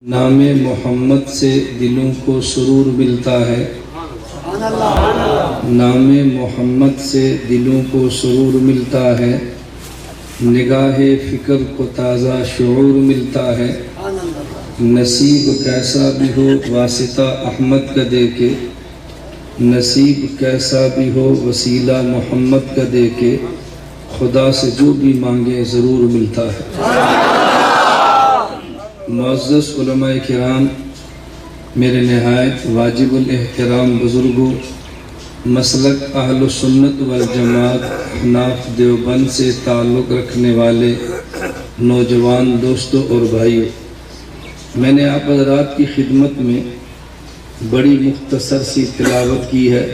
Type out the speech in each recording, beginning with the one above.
نام محمد سے دلوں کو سرور ملتا ہے، نام محمد سے دلوں کو سرور ملتا ہے، نگاہ فکر کو تازہ شعور ملتا ہے۔ نصیب کیسا بھی ہو واسطہ احمد کا دے کے، نصیب کیسا بھی ہو وسیلہ محمد کا دے کے، خدا سے جو بھی مانگے ضرور ملتا ہے۔ معزز علماء کرام، میرے نہایت واجب الاحترام بزرگوں، مسلک اہل سنت والجماعت حناف دیوبند سے تعلق رکھنے والے نوجوان دوستوں اور بھائیوں، میں نے آپ حضرات کی خدمت میں بڑی مختصر سی تلاوت کی ہے۔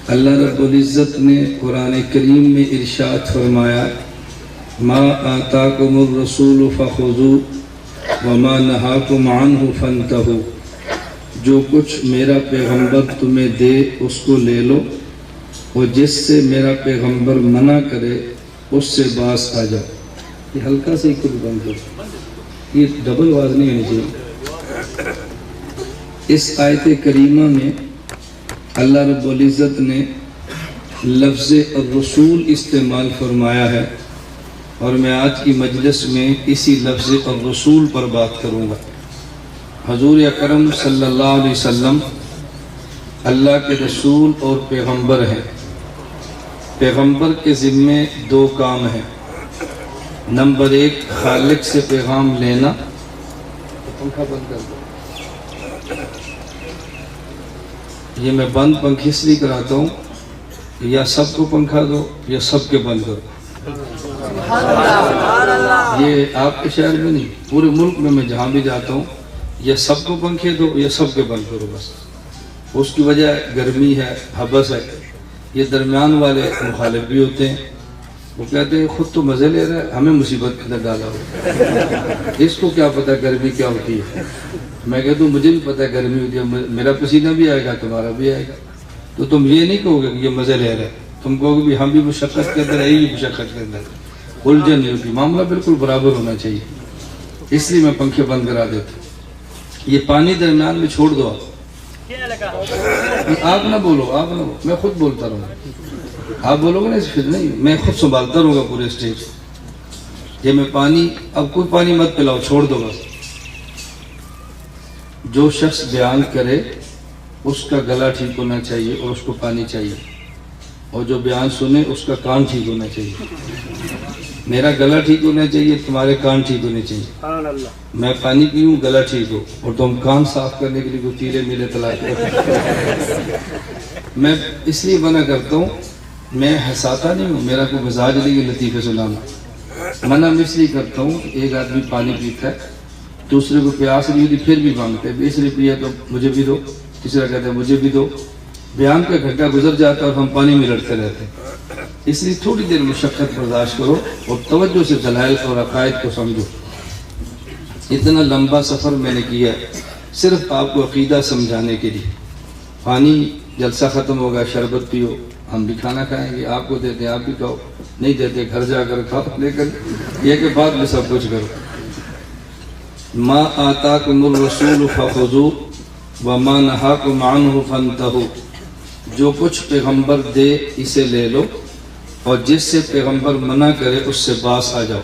اللہ رب العزت نے قرآن کریم میں ارشاد فرمایا، ما آتاکم الرسول فخذوہ وما نہاکم عنہ فانتہوا، جو کچھ میرا پیغمبر تمہیں دے اس کو لے لو، اور جس سے میرا پیغمبر منع کرے اس سے باز آ جاؤ۔ یہ ہلکا سے کچھ بند ہو، یہ ڈبل آواز نہیں ہونی چاہیے۔ اس آیت کریمہ میں اللہ رب العزت نے لفظ الرسول استعمال فرمایا ہے، اور میں آج کی مجلس میں اسی لفظ الرسول پر بات کروں گا۔ حضور اکرم صلی اللہ علیہ وسلم اللہ کے رسول اور پیغمبر ہیں۔ پیغمبر کے ذمے دو کام ہیں۔ نمبر ایک، خالق سے پیغام لینا۔ پنکھا بند کر دو، یہ میں بند پنکھے اس لیے کراتا ہوں، یا سب کو پنکھا دو یا سب کے بند کرو۔ یہ آپ کے شہر میں نہیں، پورے ملک میں جہاں بھی جاتا ہوں، یا سب کو پنکھے دو یا سب کے بند کرو بس۔ اس کی وجہ گرمی ہے، حبس ہے۔ یہ درمیان والے مخالف بھی ہوتے ہیں، وہ کہتے ہیں خود تو مزے لے رہا ہے، ہمیں مصیبت کے اندر ڈالا ہو، اس کو کیا پتہ گرمی کیا ہوتی ہے۔ میں کہتا ہوں مجھے بھی پتہ ہے گرمی ہوتی ہے، میرا پسینہ بھی آئے گا، تمہارا بھی آئے گا، تو تم یہ نہیں کہو گے کہ یہ مزے لے رہا ہے، تم کہو گے بھی ہم بھی مشقت کے اندر ہے، یہ مشقت کے اندر ہے۔ الجھن نہیں ہوتی، معاملہ بالکل برابر ہونا چاہیے، اس لیے میں پنکھے بند کرا دیتا ہوں۔ یہ پانی درمیان میں چھوڑ دو، آپ نہ بولو، آپ نہ بولو، میں خود بولتا رہوں گا، آپ بولو گے نا پھر نہیں، میں خود سنبھالتا رہوں گا پورے اسٹیج۔ یہ میں پانی، اب کوئی پانی مت پلاؤ، چھوڑ دو بس۔ جو شخص بیان کرے اس کا گلا ٹھیک ہونا چاہیے اور اس کو پانی چاہیے، اور جو بیان سنے اس کا کان ٹھیک ہونا چاہیے۔ میرا گلا ٹھیک ہونا چاہیے، تمہارے کان ٹھیک ہونے چاہیے۔ میں پانی پیوں، گلا ٹھیک ہو، اور تم کان صاف کرنے کے لیے کوئی تیرے میلے تلاش کرو۔ میں اس لیے منع کرتا ہوں، میں ہنساتا نہیں ہوں، میرا کوئی مزاج نہیں ہے لطیفے سنانا۔ منع میں اس لیے کرتا ہوں کہ ایک آدمی پانی پیتا ہے، دوسرے کو پیاس نہیں ہوتی پھر بھی مانگتے ہیں، اس لیے پیا تو مجھے بھی دو، تیسرا کہتا ہے مجھے بھی دو۔ بیان کا گھنٹہ گزر جاتا ہے اور ہم پانی میں لڑتے رہتے ہیں۔ اس لیے تھوڑی دیر مشقت برداشت کرو اور توجہ سے دلائل اور عقائد کو سمجھو۔ اتنا لمبا سفر میں نے کیا صرف آپ کو عقیدہ سمجھانے کے لیے۔ پانی جلسہ ختم ہوگا، شربت پیو، ہم بھی کھانا کھائیں گے، آپ کو دیتے ہیں آپ بھی کھاؤ، نہیں دیتے گھر جا کر کھاؤ، لیکن یہ کہ بعد میں سب کچھ کرو۔ ما آتاکم الرسول فخذوہ وما نہاکم عنہ فانتہوا، جو کچھ پیغمبر دے اسے لے لو، اور جس سے پیغمبر منع کرے اس سے باز آ جاؤ۔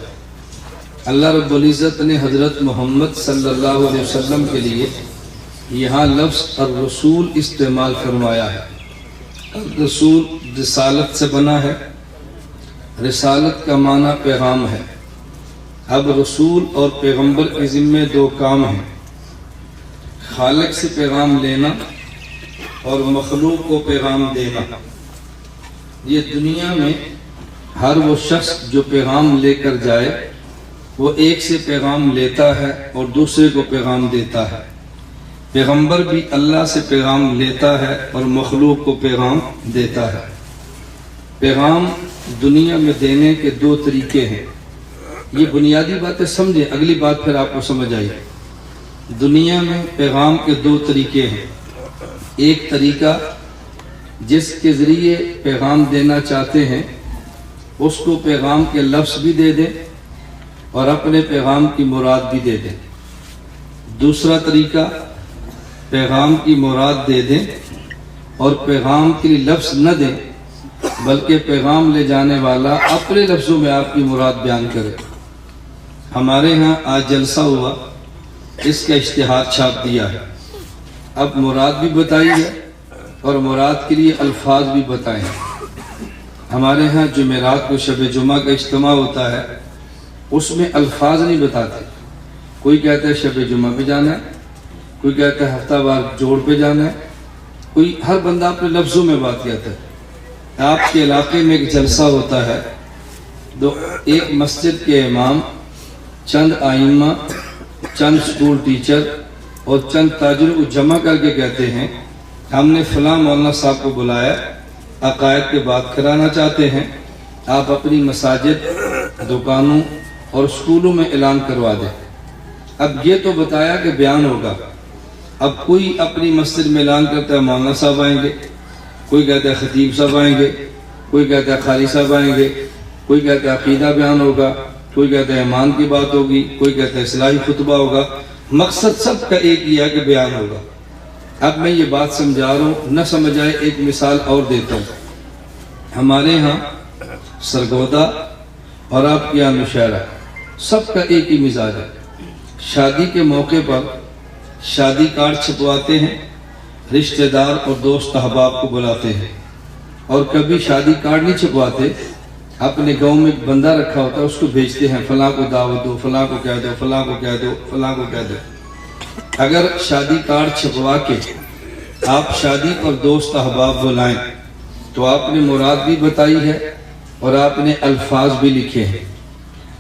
اللہ رب العزت نے حضرت محمد صلی اللہ علیہ وسلم کے لیے یہاں لفظ الرسول استعمال فرمایا ہے۔ الرسول رسالت سے بنا ہے، رسالت کا معنی پیغام ہے۔ اب رسول اور پیغمبر کے ذمے دو کام ہیں، خالق سے پیغام لینا اور مخلوق کو پیغام دینا۔ یہ دنیا میں ہر وہ شخص جو پیغام لے کر جائے وہ ایک سے پیغام لیتا ہے اور دوسرے کو پیغام دیتا ہے۔ پیغمبر بھی اللہ سے پیغام لیتا ہے اور مخلوق کو پیغام دیتا ہے۔ پیغام دنیا میں دینے کے دو طریقے ہیں، یہ بنیادی باتیں سمجھیں، اگلی بات پھر آپ کو سمجھ آئی۔ دنیا میں پیغام کے دو طریقے ہیں۔ ایک طریقہ جس کے ذریعے پیغام دینا چاہتے ہیں اس کو پیغام کے لفظ بھی دے دیں اور اپنے پیغام کی مراد بھی دے دیں۔ دوسرا طریقہ پیغام کی مراد دے دیں اور پیغام کے لیے لفظ نہ دیں، بلکہ پیغام لے جانے والا اپنے لفظوں میں آپ کی مراد بیان کرے۔ ہمارے ہاں آج جلسہ ہوا، اس کا اشتہار چھاپ دیا ہے، اب مراد بھی بتائی ہے اور مراد کے لیے الفاظ بھی بتائے ہیں۔ ہمارے ہاں جمعرات کو شب جمعہ کا اجتماع ہوتا ہے، اس میں الفاظ نہیں بتاتے، کوئی کہتا ہے شب جمعہ پہ جانا ہے، کوئی کہتا ہے ہفتہ وار جوڑ پہ جانا ہے، کوئی ہر بندہ اپنے لفظوں میں بات کہتا ہے۔ آپ کے علاقے میں ایک جلسہ ہوتا ہے، ایک مسجد کے امام، چند آئمہ، چند سکول ٹیچر اور چند تاجروں کو جمع کر کے کہتے ہیں ہم نے فلاں مولانا صاحب کو بلایا، عقائد پہ بات کرانا چاہتے ہیں، آپ اپنی مساجد، دکانوں اور سکولوں میں اعلان کروا دیں۔ اب یہ تو بتایا کہ بیان ہوگا، اب کوئی اپنی مسجد میں اعلان کرتا ہے مولانا صاحب آئیں گے، کوئی کہتا ہے خطیب صاحب آئیں گے، کوئی کہتا ہے قاری صاحب آئیں گے، کوئی کہتا ہے عقیدہ بیان ہوگا، کوئی کہتا ہے ایمان کی بات ہوگی، کوئی کہتا ہے اصلاحی خطبہ ہوگا، مقصد سب کا ایک ہی ہے کہ بیان ہوگا۔ اب میں یہ بات سمجھا رہا ہوں، نہ سمجھ آئے ایک مثال اور دیتا ہوں۔ ہمارے ہاں سرگودا اور آپ کے یہاں مشاعرہ، سب کا ایک ہی مزاج ہے۔ شادی کے موقع پر شادی کارڈ چھپواتے ہیں، رشتہ دار اور دوست احباب کو بلاتے ہیں، اور کبھی شادی کارڈ نہیں چھپواتے، اپنے گاؤں میں ایک بندہ رکھا ہوتا ہے، اس کو بھیجتے ہیں فلاں کو دعوت دو، فلاں کو کہہ دو، فلاں کو کہہ دو، فلاں کو کہہ دو۔ اگر شادی کارڈ چھپوا کے آپ شادی پر دوست احباب بلائیں تو آپ نے مراد بھی بتائی ہے اور آپ نے الفاظ بھی لکھے ہیں،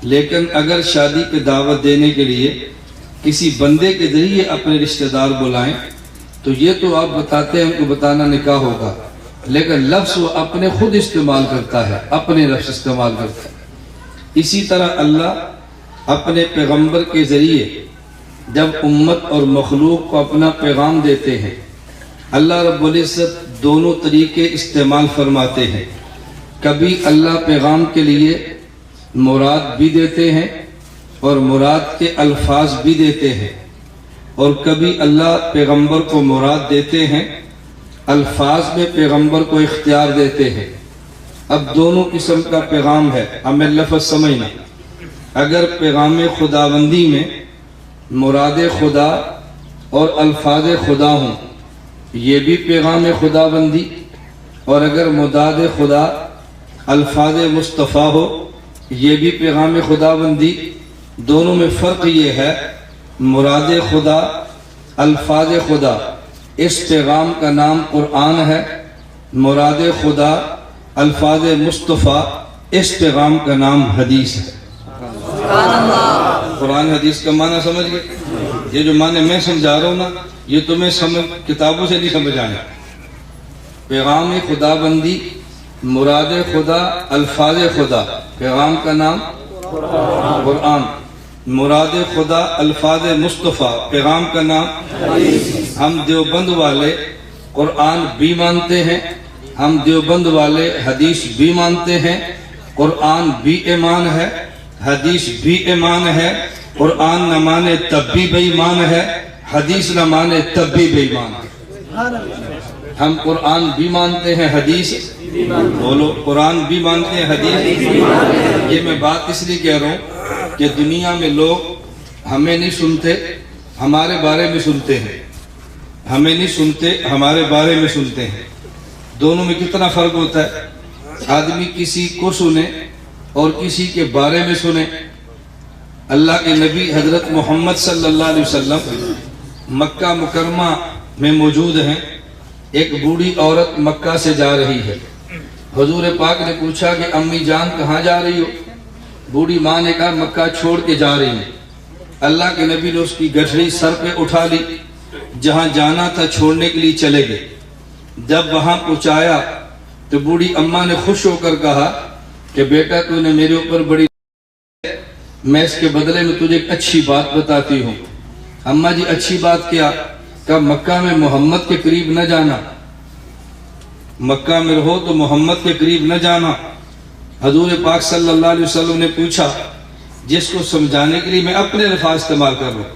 لیکن اگر شادی پہ دعوت دینے کے لیے کسی بندے کے ذریعے اپنے رشتہ دار بلائیں تو یہ تو آپ بتاتے ہیں ان کو بتانا نکاح ہوگا، لیکن لفظ وہ اپنے خود استعمال کرتا ہے، اپنے لفظ استعمال کرتا ہے۔ اسی طرح اللہ اپنے پیغمبر کے ذریعے جب امت اور مخلوق کو اپنا پیغام دیتے ہیں، اللہ رب العزت دونوں طریقے استعمال فرماتے ہیں۔ کبھی اللہ پیغام کے لیے مراد بھی دیتے ہیں اور مراد کے الفاظ بھی دیتے ہیں، اور کبھی اللہ پیغمبر کو مراد دیتے ہیں، الفاظ میں پیغمبر کو اختیار دیتے ہیں۔ اب دونوں قسم کا پیغام ہے، ہمیں لفظ سمجھنا۔ اگر پیغام خداوندی میں مراد خدا اور الفاظ خدا ہوں، یہ بھی پیغام خداوندی، اور اگر مداد خدا الفاظ مصطفیٰ ہو، یہ بھی پیغام خداوندی۔ دونوں میں فرق یہ ہے، مراد خدا، الفاظ خدا، اس پیغام کا نام قرآن ہے، مراد خدا، الفاظ مصطفیٰ، اس پیغام کا نام حدیث ہے۔ قرآن حدیث کا معنی سمجھ گئے؟ یہ جو معنی میں سمجھا رہا ہوں نا، یہ تمہیں کتابوں سے نہیں سمجھ آنا۔ پیغام خدا بندی، مراد خدا، الفاظ خدا، پیغام کا نام قرآن، مراد خدا، الفاظ مصطفیٰ، پیغام کا نام حدیث۔ ہم دیوبند والے قرآن بھی مانتے ہیں، ہم دیوبند والے حدیث بھی مانتے ہیں۔ قرآن بھی ایمان ہے، حدیث بھی ایمان ہے۔ قرآن نہ مانے تب بھی بے ایمان ہے، حدیث نہ مانے تب بھی بے ایمان ہے۔ ہم قرآن بھی مانتے ہیں، حدیث بولو، قرآن بھی مانتے ہیں، حدیث۔ یہ میں بات اس لیے کہہ رہا ہوں کہ دنیا میں لوگ ہمیں نہیں سنتے، ہمارے بارے میں سنتے ہیں، ہمیں نہیں سنتے، ہمارے بارے میں سنتے ہیں۔ دونوں میں کتنا فرق ہوتا ہے؟ آدمی کسی کو سنے اور کسی کے بارے میں سنے۔ اللہ کے نبی حضرت محمد صلی اللہ علیہ وسلم مکہ مکرمہ میں موجود ہیں۔ ایک بوڑھی عورت مکہ سے جا رہی ہے۔ حضور پاک نے پوچھا کہ امی جان کہاں جا رہی ہو؟ بوڑھی ماں نے کہا مکہ چھوڑ کے جا رہی ہے۔ اللہ کے نبی نے اس کی گٹھڑی سر پہ اٹھا لی، جہاں جانا تھا چھوڑنے کے لیے چلے گئے۔ جب وہاں پہنچایا تو بوڑھی اماں نے خوش ہو کر کہا کہ بیٹا تو نے میرے اوپر بڑی، میں اس کے بدلے میں تجھے ایک اچھی بات بتاتی ہوں۔ اماں جی اچھی بات کیا؟ کہ مکہ میں محمد کے قریب نہ جانا، مکہ میں رہو تو محمد کے قریب نہ جانا۔ حضور پاک صلی اللہ علیہ وسلم نے پوچھا، جس کو سمجھانے کے لیے میں اپنے الفاظ استعمال کر رہا ہوں،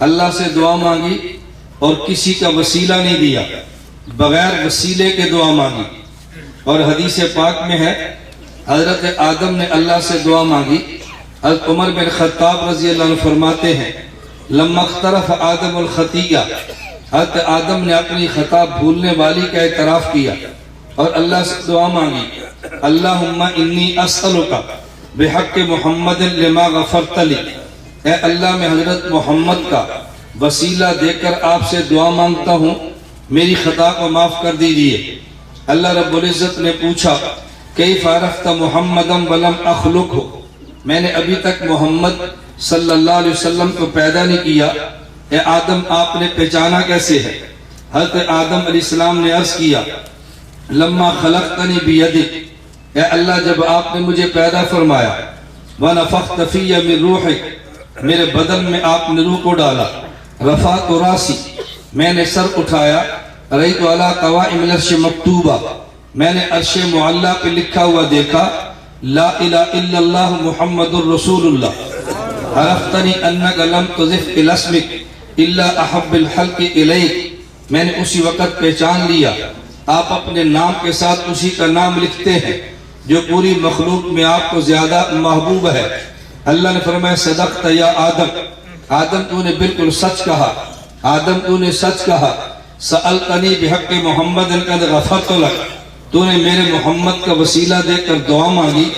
اللہ سے دعا مانگی اور کسی کا وسیلہ نہیں دیا، بغیر وسیلے کے دعا مانگی۔ اور حدیث پاک میں ہے حضرت آدم نے اللہ سے دعا مانگی۔ حضرت عمر بن خطاب رضی اللہ عنہ فرماتے ہیں لما اقترف آدم الخطیہ، حضرت آدم نے اپنی خطا بھولنے والی کا اعتراف کیا اور اللہ سے دعا مانگی، اللہم انی اسألک بحق محمد لما غفرت لی، اے اللہ میں حضرت محمد کا وسیلہ دے کر آپ سے دعا مانگتا ہوں، میری خطا کو معاف کر دیجیے۔ اللہ رب العزت نے پوچھا کیف عرفت محمدا ولم اخلقہ، میں نے ابھی تک محمد صلی اللہ علیہ وسلم کو پیدا نہیں کیا، اے آدم آپ نے پہچانا کیسے ہے؟ حضرت آدم علیہ السلام نے عرض کیا لما خلقتنی بیدک، اے اللہ جب آپ نے مجھے پیدا فرمایا، ونفخت فی من روحک، میرے بدن میں آپ نے روح کو ڈالا، رفعت راسی، میں نے سر اٹھایا، رأیت علی قوائم العرش مکتوبہ، میں نے عرش معلیٰ پہ لکھا ہوا دیکھا، لا الہ الا اللہ محمد الرسول اللہ، عرفتنی انک لم تضف الی اسمک الا احب الخلق الیک، میں نے اسی وقت پہچان لیا آپ اپنے نام کے ساتھ اسی کا نام لکھتے ہیں جو پوری مخلوق میں آپ کو زیادہ محبوب ہے۔ اللہ نے فرمایا صدقت یا آدم، آدم تو نے بالکل سچ کہا، آدم تو نے سچ کہا، سألتنی بحق محمد قد غفرت لک، تو نے میرے محمد کا وسیلہ دے کر دعا مانگی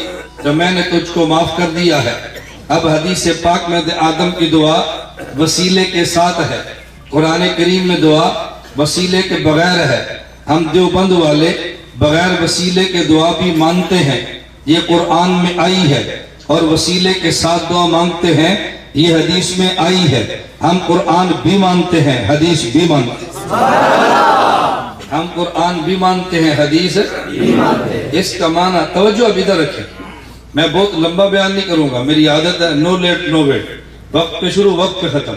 تو میں نے تجھ کو معاف کر دیا ہے۔ اب حدیث پاک میں آدم کی دعا وسیلے کے ساتھ ہے، قرآن کریم میں دعا وسیلے کے بغیر ہے۔ ہم دیوبند والے بغیر وسیلے کے دعا بھی مانتے ہیں، یہ قرآن میں آئی ہے، اور وسیلے کے ساتھ دعا مانگتے ہیں، یہ حدیث میں آئی ہے۔ ہم قرآن بھی مانتے ہیں، حدیث بھی مانتے ہیں، ہم قرآن بھی مانتے ہیں، حدیث بھی مانتے ہیں۔ اس کا معنی توجہ اب ادھر رکھیں، میں بہت لمبا بیان نہیں کروں گا، میری عادت ہے نو لیٹ نو ویٹ، وقت پہ شروع وقت پہ ختم۔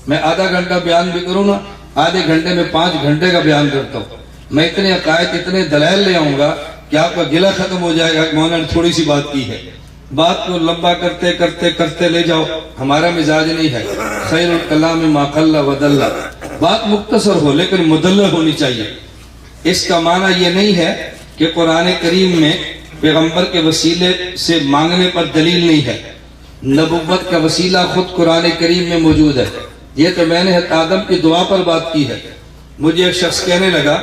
میں آدھا گھنٹہ بیان بھی کروں نا، آدھے گھنٹے میں 5 گھنٹے کا بیان کرتا ہوں۔ میں اتنے عقائد اتنے دلائل لے آؤں گا کہ آپ کا گلہ ختم ہو جائے گا کہ مولانا نے تھوڑی سی بات کی ہے۔ بات کو لمبا کرتے کرتے کرتے لے جاؤ، ہمارا مزاج نہیں ہے۔ خیر الکلام ما قل و دل، بات مختصر ہو لیکن مدلل ہونی چاہیے۔ اس کا معنی یہ نہیں ہے کہ قرآن کریم میں پیغمبر کے وسیلے سے مانگنے پر دلیل نہیں ہے، نبوت کا وسیلہ خود قرآن کریم میں موجود ہے۔ یہ تو میں نے آدم کی دعا پر بات کی ہے۔ مجھے ایک شخص کہنے لگا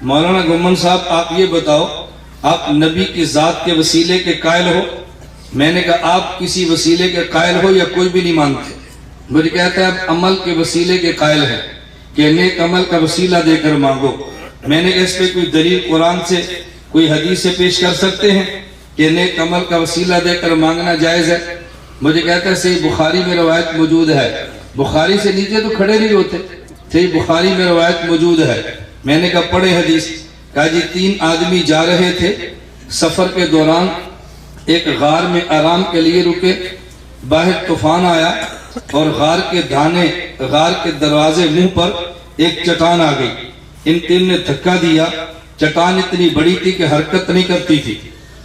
مولانا گمن صاحب آپ یہ بتاؤ آپ نبی کی ذات کے وسیلے کے قائل ہو؟ میں نے کہا آپ کسی وسیلے کے قائل ہو یا کوئی بھی نہیں مانتے؟ مجھے کہتا ہے آپ عمل کے وسیلے کے قائل ہیں کہ نیک عمل کا وسیلہ دے کر مانگو۔ میں نے اس پہ کوئی دلیل قرآن سے کوئی حدیث سے پیش کر سکتے ہیں کہ نیک عمل کا وسیلہ دے کر مانگنا جائز ہے؟ مجھے کہتا ہے صحیح بخاری میں روایت موجود ہے۔ بخاری سے نیچے تو کھڑے نہیں ہوتے، صحیح بخاری میں روایت موجود ہے۔ میں نے کہا پڑھے حدیث؟ کہا جی 3 آدمی جا رہے تھے، سفر کے دوران ایک غار میں آرام کے لیے رکے، باہر طوفان آیا اور غار کے دروازے منہ پر ایک چٹان آ گئی۔ ان 3 نے دھکا دیا، چٹان اتنی بڑی تھی کہ حرکت نہیں کرتی تھی۔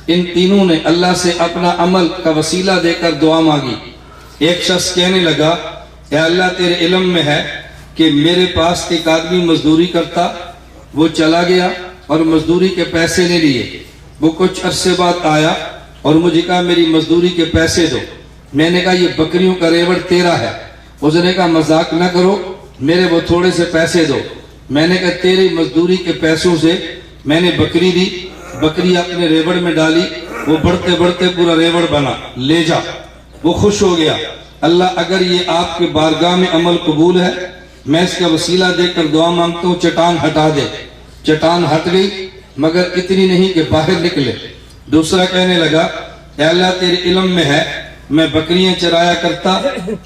ان تینوں نے اللہ سے اپنا عمل کا وسیلہ دے کر دعا مانگی۔ ایک شخص کہنے لگا اے اللہ تیرے علم میں ہے کہ میرے پاس ایک آدمی مزدوری کرتا، وہ چلا گیا اور مزدوری کے پیسے نہیں لیے۔ وہ کچھ عرصے بعد آیا اور مجھے کہا میری مزدوری کے پیسے دو۔ میں نے کہا یہ بکریوں کا ریوڑ تیرا ہے۔ اس نے کہا مذاق نہ کرو، میرے وہ تھوڑے سے پیسے دو۔ میں نے کہا تیری مزدوری کے پیسوں سے میں نے بکری دی، بکری اپنے ریوڑ میں ڈالی، وہ بڑھتے بڑھتے پورا ریوڑ بنا، لے جا۔ وہ خوش ہو گیا، اللہ اگر یہ آپ کے بارگاہ میں عمل قبول ہے میں اس کا وسیلہ دے کر دعا مانگتا ہوں چٹان ہٹا دے۔ چٹان ہٹ گئی مگر اتنی نہیں کہ باہر نکلے۔ دوسرا کہنے لگا اے اللہ تیرے علم میں ہے میں بکریاں چرایا کرتا،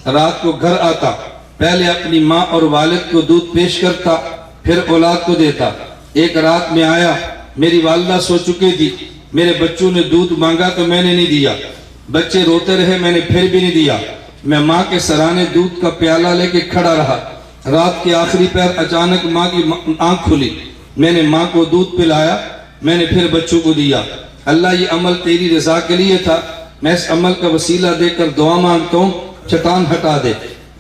رات کو گھر آتا، پہلے اپنی ماں اور والد کو دودھ پیش کرتا پھر اولاد کو دیتا۔ ایک رات میں آیا، میری والدہ سو چکے تھی، میرے بچوں نے دودھ مانگا تو میں نے نہیں دیا، بچے روتے رہے میں نے پھر بھی نہیں دیا۔ میں ماں کے سرانے دودھ کا پیالہ لے کے کھڑا رہا، رات کے آخری پہر اچانک ماں کی آنکھ کھلی، میں نے ماں کو دودھ پلایا، میں نے پھر بچوں کو دیا۔ اللہ یہ عمل تیری رضا کے لیے تھا، میں اس عمل کا وسیلہ دے کر دعا مانگتا ہوں چٹان ہٹا دے۔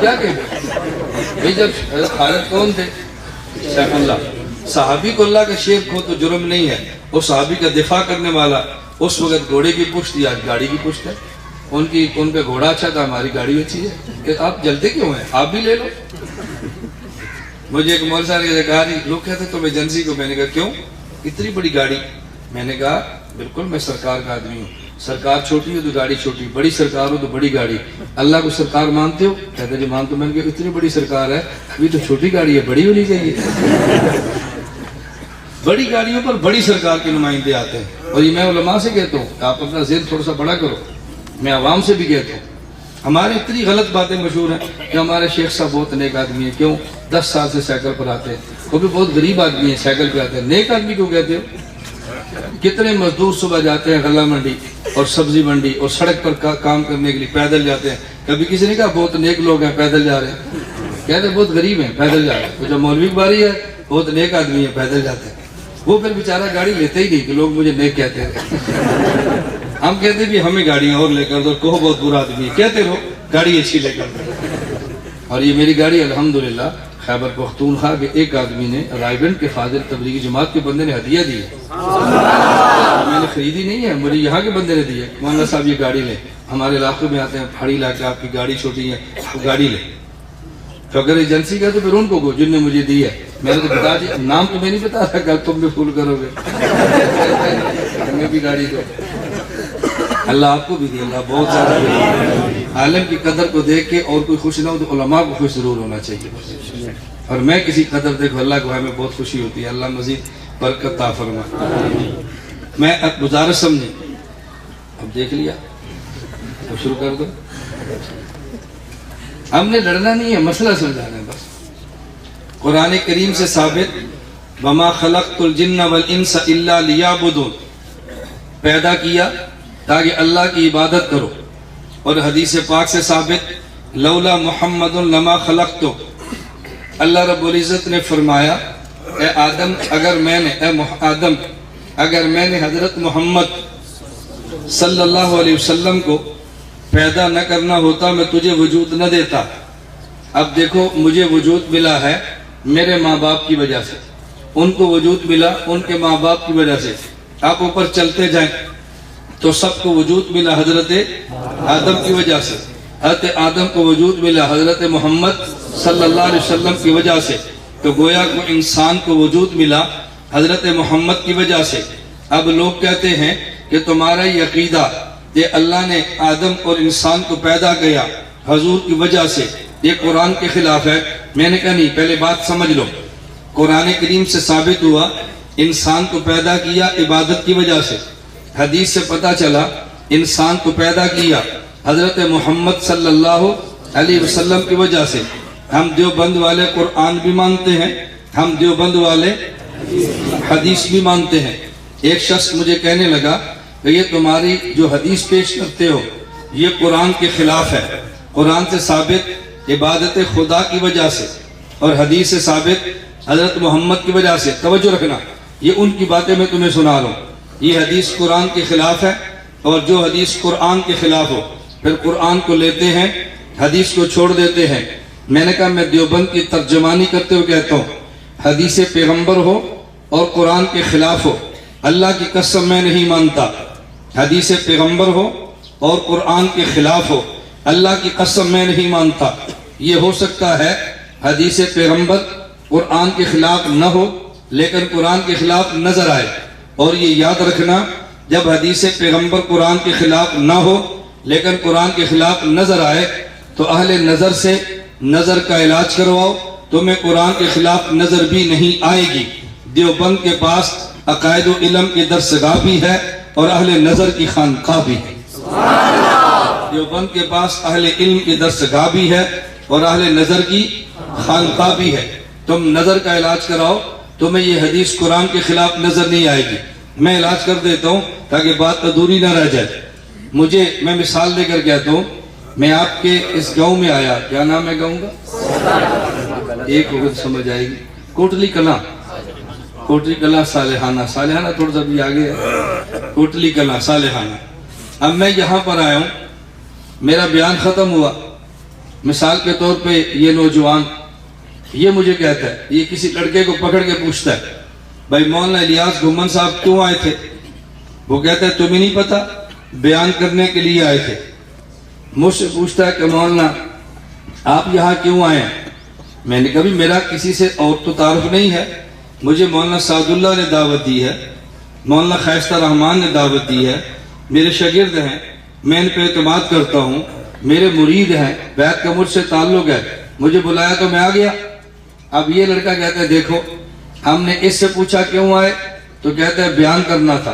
کیا کہے بھائی؟ جب خالد کون تھے؟ سیف اللہ. صحابی کو اللہ کا شیخ ہو تو جرم نہیں ہے. وہ صحابی کا دفاع کرنے والا اس وقت گھوڑے کی پشت تھی، آج گاڑی کی پشت ہے. ان کا گھوڑا اچھا تھا، ہماری گاڑی اچھی ہے. کہ آپ جلتے کیوں ہیں؟ آپ بھی لے لو. مجھے ایک مول صاحب نے کہا لوگ کہتے تم ایجنسی کو. میں نے کہا کیوں اتنی بڑی گاڑی؟ میں نے کہا بالکل میں سرکار کا آدمی ہوں. سرکار چھوٹی ہو تو گاڑی چھوٹی، بڑی سرکار ہو تو بڑی گاڑی. اللہ کو سرکار مانتے ہو؟ کہتے جی مانتے. میں نے کہا اتنی بڑی سرکار ہے، ابھی تو چھوٹی گاڑی ہے، بڑی ہونی چاہیے. بڑی گاڑیوں پر بڑی سرکار کے نمائندے آتے ہیں. اور یہ میں علماء سے کہتا ہوں کہ آپ اپنا ذہن تھوڑا سا بڑا کرو. میں عوام سے بھی کہتا ہوں. ہمارے اتنی غلط باتیں مشہور ہیں کہ ہمارے شیخ صاحب بہت نیک آدمی ہیں. کیوں؟ 10 سال سے سائیکل پر آتے ہیں. وہ بھی بہت غریب آدمی ہیں، سائیکل پہ آتے ہیں. نیک آدمی کیوں کہتے ہو؟ کتنے مزدور صبح جاتے ہیں غلہ منڈی اور سبزی منڈی اور سڑک پر کام کرنے کے لیے پیدل جاتے ہیں. کبھی کسی نے کہا بہت نیک لوگ ہیں پیدل جا رہے ہیں؟ کہتے ہیں بہت غریب ہیں پیدل جا رہے ہیں. تو جب مولوی باری ہے بہت نیک آدمی ہے پیدل جاتے ہیں. وہ پھر بیچارہ گاڑی لیتے ہی نہیں کہ لوگ مجھے نیک کہتے ہیں. ہم کہتے بھی ہمیں گاڑیاں اور لے کر دو، کہو بہت برا آدمی ہے. کہتے رہو گاڑی اچھی لے کر دو. اور یہ میری گاڑی الحمدللہ خیبر پختونخوا کے ایک آدمی نے، رائے گنج کے فاضل تبلیغی جماعت کے بندے نے ہدیہ دی ہے. میں نے خریدی نہیں ہے، مجھے یہاں کے بندے نے دی ہے. مولانا صاحب یہ گاڑی لیں، ہمارے علاقے میں آتے ہیں پہاڑی علاقے، آپ کی گاڑی چھوٹی ہے گاڑی لیں. تو اگر ایجنسی کا تو پھر ان کو جن نے مجھے دی ہے. میں نے تو بتا دیا، نام تمہیں نہیں بتا رہا، کل تم بھی پھول کرو گے. ہمیں بھی گاڑی دو. اللہ آپ کو بھی دی، اللہ بہت زیادہ دی. عالم کی قدر کو دیکھ کے اور کوئی خوش نہ ہو تو علماء کو خوش ضرور ہونا چاہیے. اور میں کسی قدر دیکھو اللہ کو ہمیں بہت خوشی ہوتی ہے. اللہ مزید برکت عطا فرمائے. میں اب گزارش سمجھیں، اب دیکھ لیا، اب شروع کر دو. ہم نے لڑنا نہیں ہے، مسئلہ سمجھانا ہے بس. قرآن کریم سے ثابت وما خلقت الجن والانس الا لیعبدون، پیدا کیا تاکہ اللہ کی عبادت کرو. اور حدیث پاک سے ثابت لولا محمد لما خلقت، اللہ رب العزت نے فرمایا اے آدم اگر میں نے حضرت محمد صلی اللہ علیہ وسلم کو پیدا نہ کرنا ہوتا میں تجھے وجود نہ دیتا. اب دیکھو مجھے وجود ملا ہے میرے ماں باپ کی وجہ سے، ان کو وجود ملا ان کے ماں باپ کی وجہ سے. آپ اوپر چلتے جائیں تو سب کو وجود ملا حضرت آدم کی وجہ سے. حضرت آدم کو وجود ملا حضرت محمد صلی اللہ علیہ وسلم کی وجہ سے. تو گویا کو انسان کو وجود ملا حضرت محمد کی وجہ سے. اب لوگ کہتے ہیں کہ تمہارا یہ عقیدہ کہ اللہ نے آدم اور انسان کو پیدا کیا حضور کی وجہ سے، یہ قرآن کے خلاف ہے. میں نے کہا نہیں، پہلے بات سمجھ لو. قرآن کریم سے ثابت ہوا انسان کو پیدا کیا عبادت کی وجہ سے. حدیث سے پتہ چلا انسان کو پیدا کیا حضرت محمد صلی اللہ علیہ وسلم کی وجہ سے. ہم دیوبند والے قرآن بھی مانتے ہیں، ہم دیوبند والے حدیث بھی مانتے ہیں. ایک شخص مجھے کہنے لگا کہ یہ تمہاری جو حدیث پیش کرتے ہو یہ قرآن کے خلاف ہے. قرآن سے ثابت عبادت خدا کی وجہ سے اور حدیث سے ثابت حضرت محمد کی وجہ سے. توجہ رکھنا، یہ ان کی باتیں میں تمہیں سنا رہا ہوں. یہ حدیث قرآن کے خلاف ہے، اور جو حدیث قرآن کے خلاف ہو پھر قرآن کو لیتے ہیں حدیث کو چھوڑ دیتے ہیں. میں نے کہا میں دیوبند کی ترجمانی کرتے ہوئے کہتا ہوں حدیث پیغمبر ہو اور قرآن کے خلاف ہو، اللہ کی قسم میں نہیں مانتا. حدیث پیغمبر ہو اور قرآن کے خلاف ہو، اللہ کی قسم میں نہیں مانتا. یہ ہو سکتا ہے حدیث پیغمبر قرآن کے خلاف نہ ہو لیکن قرآن کے خلاف نظر آئے. اور یہ یاد رکھنا جب حدیث پیغمبر قرآن کے خلاف نہ ہو لیکن قرآن کے خلاف نظر آئے تو اہل نظر سے نظر کا علاج کرواؤ، تمہیں قرآن کے خلاف نظر بھی نہیں آئے گی. دیوبند کے پاس عقائد و علم کی درسگاہ بھی ہے اور اہل نظر کی خانقاہ بھی ہے. دیوبند کے پاس اہل علم کی درسگاہ بھی ہے اور اہل نظر کی خانقاہ بھی ہے. تم نظر کا علاج کراؤ، تمہیں یہ حدیث قرآن کے خلاف نظر نہیں آئے گی. میں علاج کر دیتا ہوں تاکہ بات ادھوری نہ رہ جائے. میں مثال دے کر کہتا ہوں، میں آپ کے اس گاؤں میں آیا، کیا نام ہے گاؤں کا؟ ایک وقت سمجھ آئے گی، کوٹلی کلاں. کوٹلی کلاں صالحانہ تھوڑا سا بھی آگے ہے، کوٹلی کلاں صالحانہ. اب میں یہاں پر آیا ہوں، میرا بیان ختم ہوا، مثال کے طور پہ یہ نوجوان یہ مجھے کہتا ہے، یہ کسی لڑکے کو پکڑ کے پوچھتا ہے بھائی مولانا الیاس گھمن صاحب کیوں آئے تھے؟ وہ کہتا ہے تمہیں نہیں پتا، بیان کرنے کے لیے آئے تھے۔ مجھ سے پوچھتا ہے کہ مولانا آپ یہاں کیوں آئے ہیں؟ میں نے کہا میرا کسی سے اور تو تعارف نہیں ہے، مجھے مولانا سعد اللہ نے دعوت دی ہے، مولانا خیستہ رحمان نے دعوت دی ہے، میرے شاگرد ہیں، میں ان پہ اعتماد کرتا ہوں، میرے مرید ہیں، بیعت کا مجھ سے تعلق ہے، مجھے بلایا تو میں آ گیا۔ اب یہ لڑکا کہتا ہے دیکھو ہم نے اس سے پوچھا کیوں آئے تو کہتا ہے بیان کرنا تھا،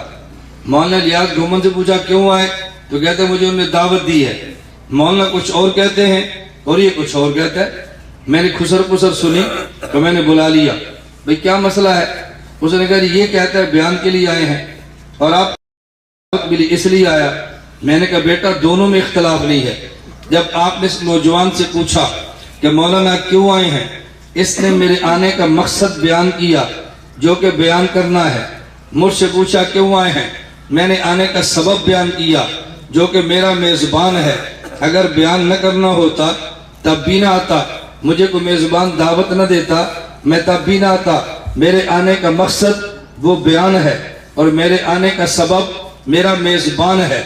مولانا الیاس گھمن سے پوچھا کیوں آئے تو کہتا ہے مجھے انہوں نے دعوت دی ہے، مولانا کچھ اور کہتے ہیں اور یہ کچھ اور کہتا ہے۔ میں نے خسر پسر سنی تو میں نے بلا لیا، بھئی کیا مسئلہ ہے؟ اس نے کہا یہ کہتا ہے بیان کے لیے آئے ہیں اور آپ اس لیے آیا۔ میں نے کہا بیٹا دونوں میں اختلاف نہیں ہے، جب آپ نے اس نوجوان سے پوچھا کہ مولانا کیوں آئے ہیں، اس نے میرے آنے کا مقصد بیان کیا جو کہ بیان کرنا ہے۔ مجھ سے پوچھا کیوں آئے ہیں، میں نے آنے کا سبب بیان کیا جو کہ میرا میزبان ہے، اگر بیان نہ کرنا ہوتا تب بھی نہ آتا، مجھے کوئی میزبان دعوت نہ دیتا میں تب بھی نہ آتا۔ میرے آنے کا مقصد وہ بیان ہے اور میرے آنے کا سبب میرا میزبان ہے۔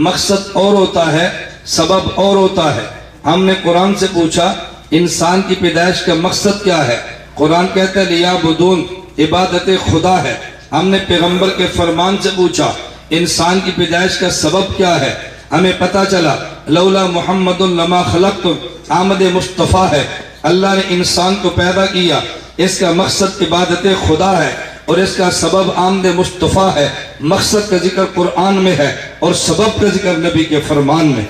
مقصد اور ہوتا ہے، سبب اور ہوتا ہے۔ ہم نے قرآن سے پوچھا انسان کی پیدائش کا مقصد کیا ہے، قرآن کہتا ہے لیعبدون، عبادت خدا ہے۔ ہم نے پیغمبر کے فرمان سے پوچھا انسان کی پیدائش کا سبب کیا ہے، ہمیں پتہ چلا لولا محمد لما خلقتم، آمد مصطفیٰ ہے، اللہ نے انسان کو پیدا کیا، اس کا مقصد عبادت خدا ہے اور اس کا سبب آمد مصطفیٰ ہے۔ مقصد کا ذکر قرآن میں ہے اور سبب کا ذکر نبی کے فرمان میں۔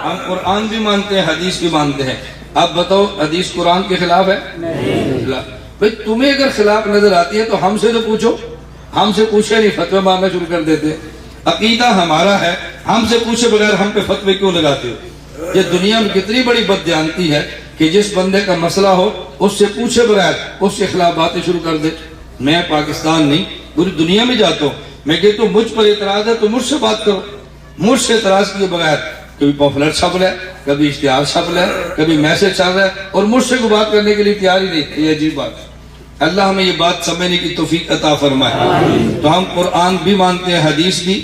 ہم قرآن بھی مانتے ہیں، حدیث بھی مانتے ہیں۔ اب بتاؤ حدیث قرآن کے خلاف ہے؟ نہیں۔ بھئی تمہیں اگر خلاف نظر آتی ہے تو ہم سے تو پوچھو، ہم سے پوچھے نہیں فتوی مارنا شروع کر دیتے۔ عقیدہ ہمارا ہے، ہم سے پوچھے بغیر ہم پہ فتوی کیوں لگاتے ہو؟ یہ دنیا میں کتنی بڑی بددیانتی ہے کہ جس بندے کا مسئلہ ہو اس سے پوچھے بغیر اس کے خلاف باتیں شروع کر دے۔ میں پاکستان نہیں پوری دنیا میں جاتا ہوں، میں کہتا ہوں مجھ پر اعتراض ہے تو مجھ سے بات کرو، مجھ سے اعتراض کیے بغیر کبھی پمفلٹ چھپ لے، کبھی اشتہار چھپ لے، کبھی میسج چل رہا ہے اور مجھ سے کوئی بات کرنے کے لیے تیار ہی نہیں۔ یہ عجیب بات ہے۔ اللہ ہمیں یہ بات سمجھنے کی توفیق عطا فرمائے۔ تو ہم قرآن بھی مانتے ہیں، حدیث بھی،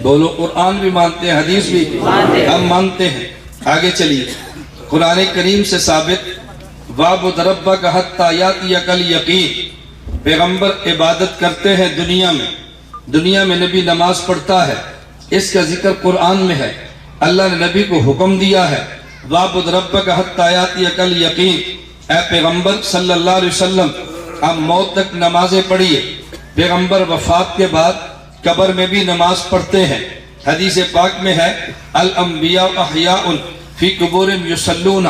بولو قرآن بھی مانتے ہیں، حدیث بھی ہم مانتے ہیں۔ آگے چلیے، قرآن کریم سے ثابت وَاعْبُدْ رَبَّكَ حَتَّىٰ يَأْتِيَكَ الْيَقِينُ، پیغمبر عبادت کرتے ہیں دنیا میں نبی نماز پڑھتا ہے، اس کا ذکر قرآن میں ہے۔ اللہ نے نبی کو حکم دیا ہے وَاعْبُدْ رَبَّكَ حَتَّىٰ يَأْتِيَكَ الْيَقِينُ، اے پیغمبر صلی اللہ علیہ وسلم آپ موت تک نمازیں پڑھیے۔ پیغمبر وفات کے بعد قبر میں بھی نماز پڑھتے ہیں۔ حدیث پاک میں ہے الانبیاء احیاء فی قبورہم یصلون،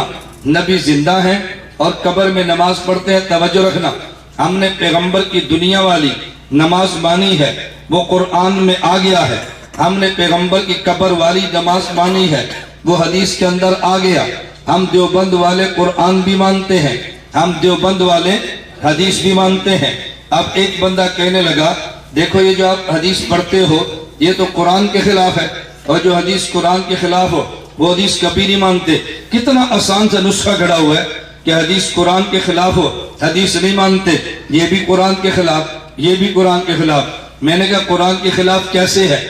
نبی زندہ ہیں اور قبر میں نماز پڑھتے ہیں۔ توجہ رکھنا، ہم نے پیغمبر کی دنیا والی نماز مانی ہے، وہ قرآن میں آ گیا ہے۔ ہم نے پیغمبر کی قبر والی نماز مانی ہے، وہ حدیث کے اندر آ گیا۔ ہم دیوبند والے قرآن بھی مانتے ہیں، ہم دیوبند والے حدیث بھی مانتے ہیں۔ اب ایک بندہ کہنے لگا دیکھو یہ جو آپ حدیث پڑھتے ہو یہ تو قرآن کے خلاف ہے، اور جو حدیث قرآن کے خلاف ہو وہ حدیث کبھی نہیں مانتے۔ کتنا آسان سا نسخہ گھڑا ہوا ہے کہ حدیث قرآن کے خلاف ہو، حدیث نہیں مانتے، یہ بھی قرآن کے خلاف، یہ بھی قرآن کے خلاف۔ میں نے کہا قرآن کے خلاف کیسے ہے؟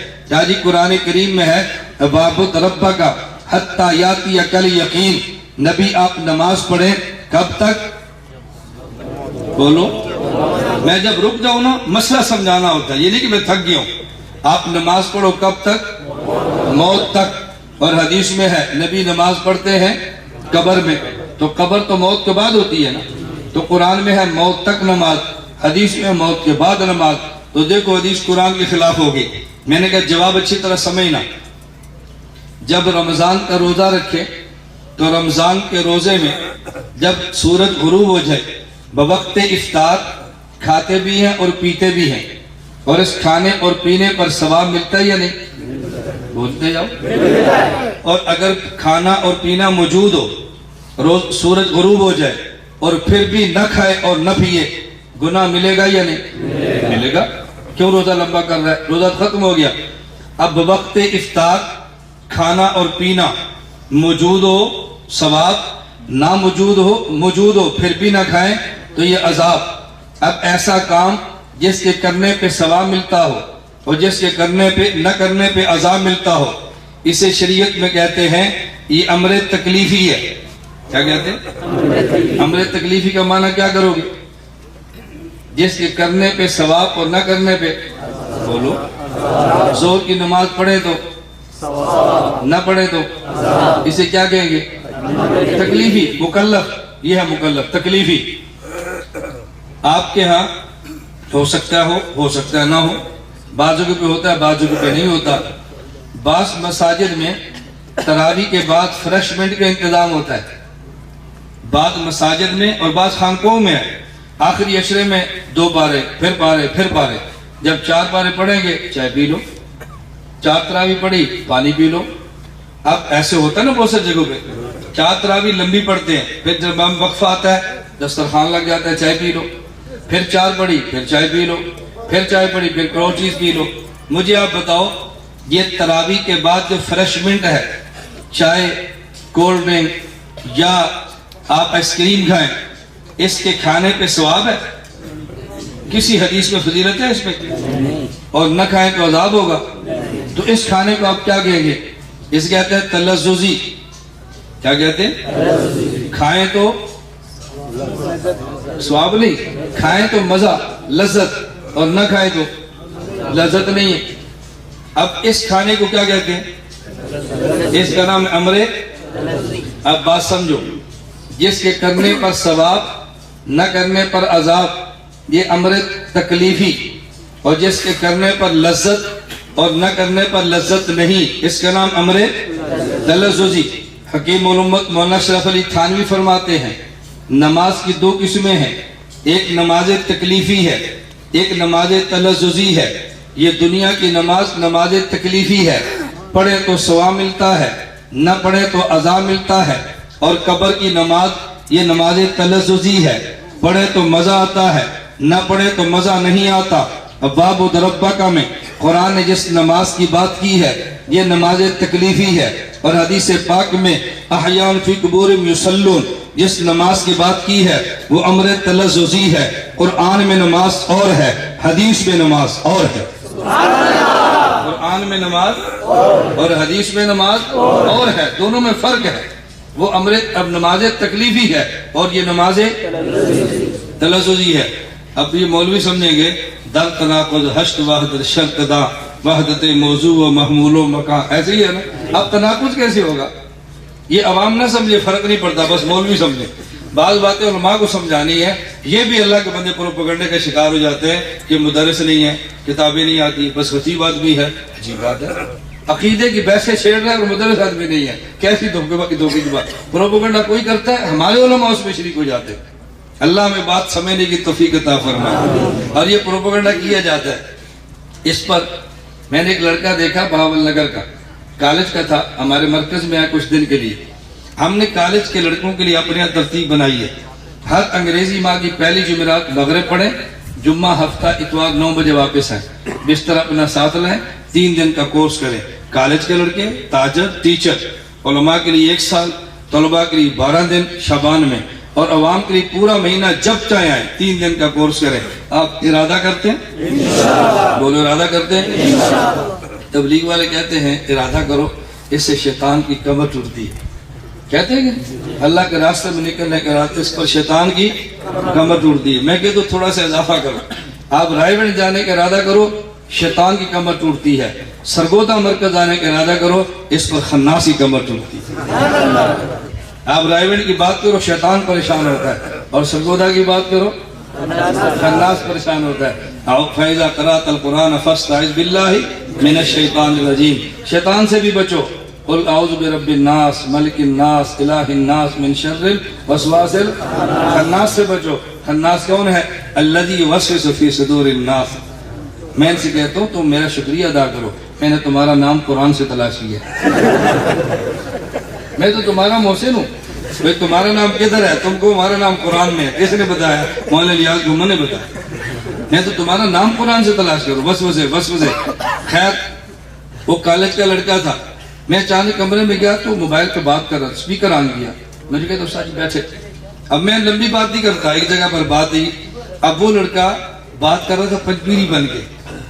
جی قرآن کریم میں ہے وَاعْبُدْ رَبَّكَ حَتَّىٰ يَأْتِيَكَ الْيَقِينُ، نبی آپ نماز پڑھیں کب تک؟ بولو، میں جب رک جاؤں نا مسئلہ سمجھانا ہوتا ہے، یہ نہیں کہ میں تھک گیا ہوں۔ آپ نماز پڑھو کب تک؟ موت تک۔ اور حدیث میں ہے نبی نماز پڑھتے ہیں قبر میں، تو قبر تو موت کے بعد ہوتی ہے نا، تو قرآن میں ہے موت تک نماز، حدیث میں موت کے بعد نماز، تو دیکھو حدیث قرآن کے خلاف ہوگی۔ میں نے کہا جواب اچھی طرح سمجھنا، جب رمضان کا روزہ رکھے تو رمضان کے روزے میں جب سورج غروب ہو جائے بوقت افطار کھاتے بھی ہیں اور پیتے بھی ہیں، اور اس کھانے اور پینے پر ثواب ملتا ہے یا نہیں؟ بولتے جاؤ۔ اور اگر کھانا اور پینا موجود ہو، سورج غروب ہو جائے اور پھر بھی نہ کھائے اور نہ پیے، گناہ ملے گا یا نہیں؟ ملے گا۔ کیوں روزہ لمبا کر رہا ہے؟ روزہ ختم ہو گیا۔ اب وقت افطار کھانا اور پینا موجود ہو ثواب، نہ موجود ہو پھر بھی نہ کھائیں تو یہ عذاب۔ اب ایسا کام جس کے کرنے پہ ثواب ملتا ہو اور جس کے کرنے پہ نہ کرنے پہ عذاب ملتا ہو، اسے شریعت میں کہتے ہیں یہ امر تکلیفی ہے۔ کیا کہتے ہیں؟ امر تکلیفی کا معنی کیا کرو گے؟ جس کے کرنے پہ ثواب اور نہ کرنے پہ، بولو، زور کی نماز پڑھے تو نہ پڑھے تو اسے کیا کہیں گے؟ تکلیفی۔ مکلف، یہ ہے مکلف، تکلیفی۔ آپ کے ہاں ہو سکتا ہے نہ ہو، بعض جگہ پہ ہوتا ہے، بعض جگہ پہ نہیں ہوتا۔ بعض مساجد میں تراویح کے بعد فریشمنٹ کا انتظام ہوتا ہے، بعض مساجد میں اور بعض خانقاہوں میں آخری عشرے میں 2 پارے، پھر پارے، جب 4 پارے پڑھیں گے چائے پی لو، 4 تراویح پڑھی پانی پی لو۔ اب ایسے ہوتا ہے نا بہت سے جگہوں پہ 4 تراویح لمبی پڑھتے ہیں، پھر جب وقفہ آتا ہے دسترخوان لگ جاتا ہے، چائے پی لو، پھر 4 پڑھی پھر چائے پی لو، پھر چائے پڑھی پھر کوئی چیز پی لو۔ مجھے آپ بتاؤ، یہ تراویح کے بعد جو فریشمنٹ ہے، چائے، کولڈ ڈرنک یا آپ آئس کریم کھائیں، اس کے کھانے پہ ثواب ہے؟ کسی حدیث میں فضیلت ہے اس پہ؟ اور نہ کھائیں تو عذاب ہوگا۔ تو اس کھانے کو آپ کیا کہیں گے؟ اس کہتے ہیں تلذذی۔ کیا کہتے ہیں؟ کھائیں تو ثواب نہیں، کھائیں تو مزہ، لذت، اور نہ کھائیں تو لذت نہیں ہے۔ اب اس کھانے کو کیا کہتے ہیں؟ اس کا نام امر۔ اب بات سمجھو، جس کے کرنے پر ثواب نہ کرنے پر عذاب، یہ امر تکلیفی، اور جس کے کرنے پر لذت اور نہ کرنے پر لذت نہیں، اس کا نام امر تلذذی۔ حکیم الامت مولانا اشرف علی تھانوی فرماتے ہیں نماز کی 2 قسمیں ہیں، ایک نماز تکلیفی ہے، ایک نماز تلذذی ہے۔ یہ دنیا کی نماز تکلیفی ہے، پڑھے تو ثواب ملتا ہے، نہ پڑھے تو عذاب ملتا ہے۔ اور قبر کی نماز یہ نماز تلذذی ہے، پڑھے تو مزہ آتا ہے، نہ پڑھے تو مزہ نہیں آتا۔ باب ربک میں قرآن نے جس نماز کی بات کی ہے یہ نماز تکلیفی ہے، اور حدیث پاک میں احیاء فی قبورہم یصلون جس نماز کی بات کی ہے وہ امر تلذذی ہے۔ قرآن میں نماز اور ہے، حدیث میں نماز اور ہے۔ قرآن میں نماز اور حدیث میں نماز اور ہے، دونوں میں فرق ہے۔ وہ اب نماز تکلیفی ہے اور یہ نماز تلذذی ہے۔ اب یہ مولوی سمجھیں گے در تناقض حشت وحدت شرط دا وحدت موضوع و محمول و مکان، ایسے ہی ہے نا۔ اب تناقض کیسے ہوگا؟ یہ عوام نہ سمجھے، فرق نہیں پڑتا، بس مولوی سمجھے۔ بعض باتیں علماء کو سمجھانی ہے، یہ بھی اللہ کے بندے پروپیگنڈے کا شکار ہو جاتے ہیں کہ مدرس نہیں ہے، کتابیں نہیں آتی، بس خطیب آدمی ہے۔ عجیب بات ہے، عقیدے کی بحثیں چھیڑ رہا ہے اور مدرس آدمی نہیں ہے، کیسی دھوکے کی بات۔ پروپیگنڈا کوئی کرتا ہے، ہمارے علماء اس میں شریک ہو جاتے ہیں۔ اللہ ہمیں بات سمجھنے کی توفیق عطا فرمائے۔ اور یہ پروپیگنڈا کیا جاتا ہے۔ اس پر میں نے ایک لڑکا دیکھا بہاول نگر کا، کالج کا تھا، ہمارے مرکز میں آیا کچھ دن کے لیے۔ ہم نے کالج کے لڑکوں کے لیے اپنے یہاں ترتیب بنائی ہے، ہر انگریزی ماہ کی پہلی جمعرات مغرب پڑھیں، جمعہ ہفتہ اتوار 9 بجے واپس آئیں، بستر اپنا ساتھ لائیں، 3 دن کا کورس کریں۔ کالج کے لڑکے تاجر ٹیچر، علماء کے لیے 1 سال، طلباء کے لیے 12 دن شعبان میں، اور عوام کے لیے پورا مہینہ جب چاہے آئیں، 3 دن کا کورس کریں۔ آپ ارادہ کرتے ہیں؟ انشاءاللہ بولو، ارادہ کرتے ہیں؟ انشاءاللہ۔ تبلیغ والے کہتے ہیں ارادہ کرو، اس سے شیطان کی کمر ٹوٹتی ہے۔ کہتے ہیں کہ اللہ کے راستے میں نکلنے کے راستے اس پر شیطان کی کمر ٹوٹتی ہے۔ میں کہتا ہوں تھوڑا سا اضافہ کرو، آپ رائے گنج جانے کا ارادہ کرو، شیطان کی کمر ٹوٹتی ہے۔ سرگودا مرکز آنے کا ارادہ کرو، اس پر خناس کی کمر ٹوٹتی ہے۔ آپ رائے گنج کی بات کرو، شیطان پریشان ہوتا ہے، اور سرگودا کی بات کرو، خناس پریشان ہوتا ہے۔ فَإِذَا قَرَأْتَ الْقُرْآنَ فَاسْتَعِذْ بِاللَّهِ مِنَ الشَّيْطَانِ الرَّجِيمِ، شیطان سے بھی بچو۔ قُلْ أَعُوذُ بِرَبِّ النَّاسِ مَلِكِ النَّاسِ إِلَٰهِ النَّاسِ مِنْ شَرِّ الْوَسْوَاسِ الخناس سے بچو۔ خناس کون ہے؟ الَّذِي يُوَسْوِسُ فِي صُدُورِ النَّاسِ۔ میں ان سے کہتا ہوں تم میرا شکریہ ادا کرو، میں نے تمہارا نام قرآن سے تلاش کیا۔ میں تو تمہارا محسن ہوں، بھئی تمہارا نام کدھر ہے؟ تم کو ہمارا نام قرآن میں ہے۔ کس نے بتایا؟ مولانا الیاس گھومن نے بتایا۔ میں تو تمہارا نام قرآن سے تلاش کروں، بس وسے۔ خیر، وہ کالج کا لڑکا تھا، میں اچانک کمرے میں گیا تو موبائل پہ بات کر رہا، اسپیکر آن کیا، مجھے کہا تو ساتھ بیٹھے. اب میں لمبی بات نہیں کرتا، ایک جگہ پر بات ہوئی. اب وہ لڑکا بات کر رہا تھا پنجبیری بن کے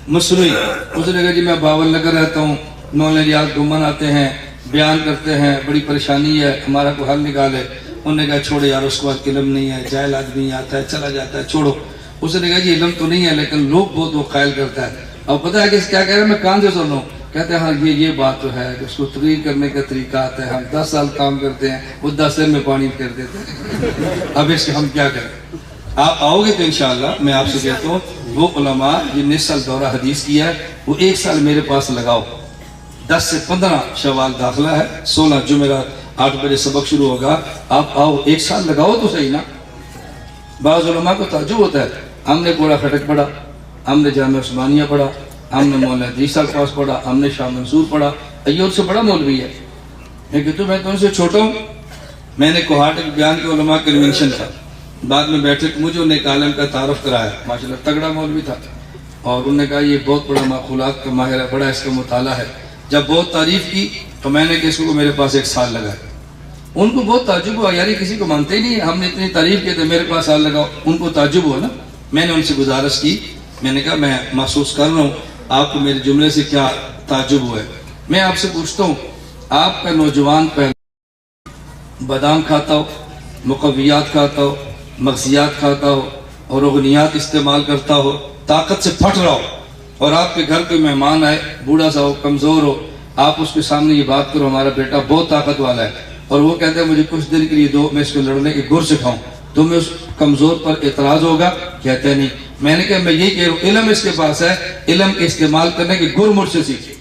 مصنوعی. اس نے کہا جی میں باول نگر رہتا ہوں، مولانا ریاض گھومن آتے ہیں، بیان کرتے ہیں، بڑی پریشانی ہے، ہمارا کوئی حل نکالے. انہوں نے کہا چھوڑو یار، اس کو علم نہیں ہے، جاہل آدمی آتا ہے چلا جاتا ہے، چھوڑو. اس نے کہا جی علم تو نہیں ہے لیکن لوگ بہت وہ قائل کرتا ہے. اور پتہ ہے کہ کیا کہہ رہا ہے، میں کان سے سن رہا ہوں. کہتے ہیں ہاں یہ بات تو ہے کہ اس کو تقریر کرنے کا طریقہ آتا ہے، ہم 10 سال کام کرتے ہیں، وہ 10 دن میں پانی کر دیتے ہیں. اب اس کے ہم کیا کریں؟ آپ آؤ گے تو انشاءاللہ میں آپ سے کہتا ہوں وہ علماء جن نے سال دورہ حدیث کیا ہے وہ 1 سال میرے پاس لگاؤ. 10 سے 15 شوال داخلہ ہے، 16 جمعرات 8 بجے سبق شروع ہوگا. آپ آؤ 1 سال لگاؤ تو صحیح نا. بعض علماء کو تعجب ہوتا ہے، ہم نے کوڑا خٹک پڑھا، ہم نے جامعہ عثمانیہ پڑھا، ہم نے مولانا عیسیٰ کے پاس پڑھا، ہم نے شاہ منصور پڑھا، ایور سے بڑا مولوی ہے. میں کہتا ہوں میں تو ان سے چھوٹا ہوں. میں نے کوہاٹ کے بیان کے علماء کنونشن تھا، بعد میں بیٹھے تو مجھے انہیں ایک عالم کا تعارف کرایا، ماشاءاللہ تگڑا مولوی تھا. اور انہوں نے کہا یہ بہت بڑا معقولات کا ماہر ہے، بڑا اس کا مطالعہ ہے. جب بہت تعریف کی تو میں نے کہ اس کو میرے پاس 1 سال لگا. ان کو بہت تعجب ہوا، یار یہ کسی کو مانتے ہی نہیں، ہم نے اتنی تعریف کی تو میرے پاس سال لگاؤ. ان کو تعجب ہوا نا. میں نے ان سے گزارش کی، میں نے کہا میں محسوس کر رہا ہوں آپ کو میرے جملے سے کیا تعجب ہوا ہے. میں آپ سے پوچھتا ہوں، آپ کا نوجوان پہلے بادام کھاتا ہو، مقویات کھاتا ہو، مغزیات کھاتا ہو اور اغنیات استعمال کرتا ہو، طاقت سے پھٹ رہا ہو، اور آپ کے گھر کوئی مہمان آئے، بوڑھا سا ہو، کمزور ہو، آپ اس کے سامنے یہ بات کرو ہمارا بیٹا بہت طاقت والا ہے، اور وہ کہتا ہے مجھے کچھ دن کے لیے دو، میں اس کو لڑنے کے گر سکھاؤں، تو میں اس کمزور پر اعتراض ہوگا؟ کہتے ہیں نہیں. میں نے کہا میں یہی کہہ رہا ہوں علم اس کے پاس ہے، علم کے استعمال کرنے کے گر مجھ سے سیکھے.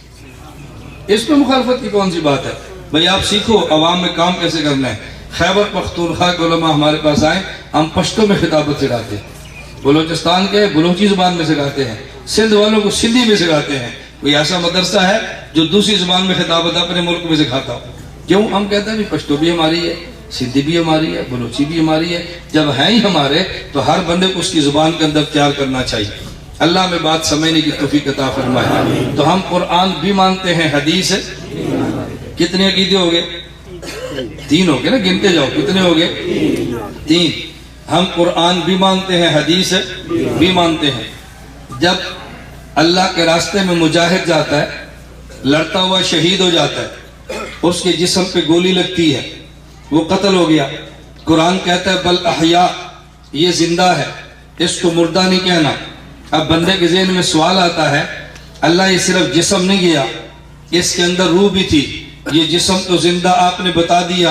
اس میں مخالفت کی کون سی بات ہے؟ بھئی آپ سیکھو عوام میں کام کیسے کرنا ہے. خیبر پختونخوا کے علماء ہمارے پاس آئے، ہم پشتو میں خطابت سکھاتے ہیں، بلوچستان کے بلوچی زبان میں سکھاتے ہیں، سندھ والوں کو سندھی میں سکھاتے ہیں. کوئی ایسا مدرسہ ہے جو دوسری زبان میں خطابت اپنے ملک میں سکھاتا ہو؟ کیوں؟ ہم کہتے ہیں پشتو بھی ہماری ہے، سندھی بھی ہماری ہے، بلوچی بھی ہماری ہے. جب ہیں ہی ہمارے تو ہر بندے کو اس کی زبان کے اندر تیار کرنا چاہیے. اللہ میں بات سمجھنے کی توفیق عطا فرمائے. تو ہم قرآن بھی مانتے ہیں، حدیث کتنے عقیدے ہو گئے؟ 3 ہو گئے نا، گنتے جاؤ کتنے ہو گئے؟ 3. ہم قرآن بھی مانتے ہیں، حدیث بھی مانتے ہیں. جب اللہ کے راستے میں مجاہد جاتا ہے، لڑتا ہوا شہید ہو جاتا ہے، اس کے جسم پہ گولی لگتی ہے، وہ قتل ہو گیا، قرآن کہتا ہے بل احیاء، یہ زندہ ہے، اس کو مردہ نہیں کہنا. اب بندے کے ذہن میں سوال آتا ہے، اللہ یہ صرف جسم نہیں گیا، اس کے اندر روح بھی تھی. یہ جسم تو زندہ آپ نے بتا دیا،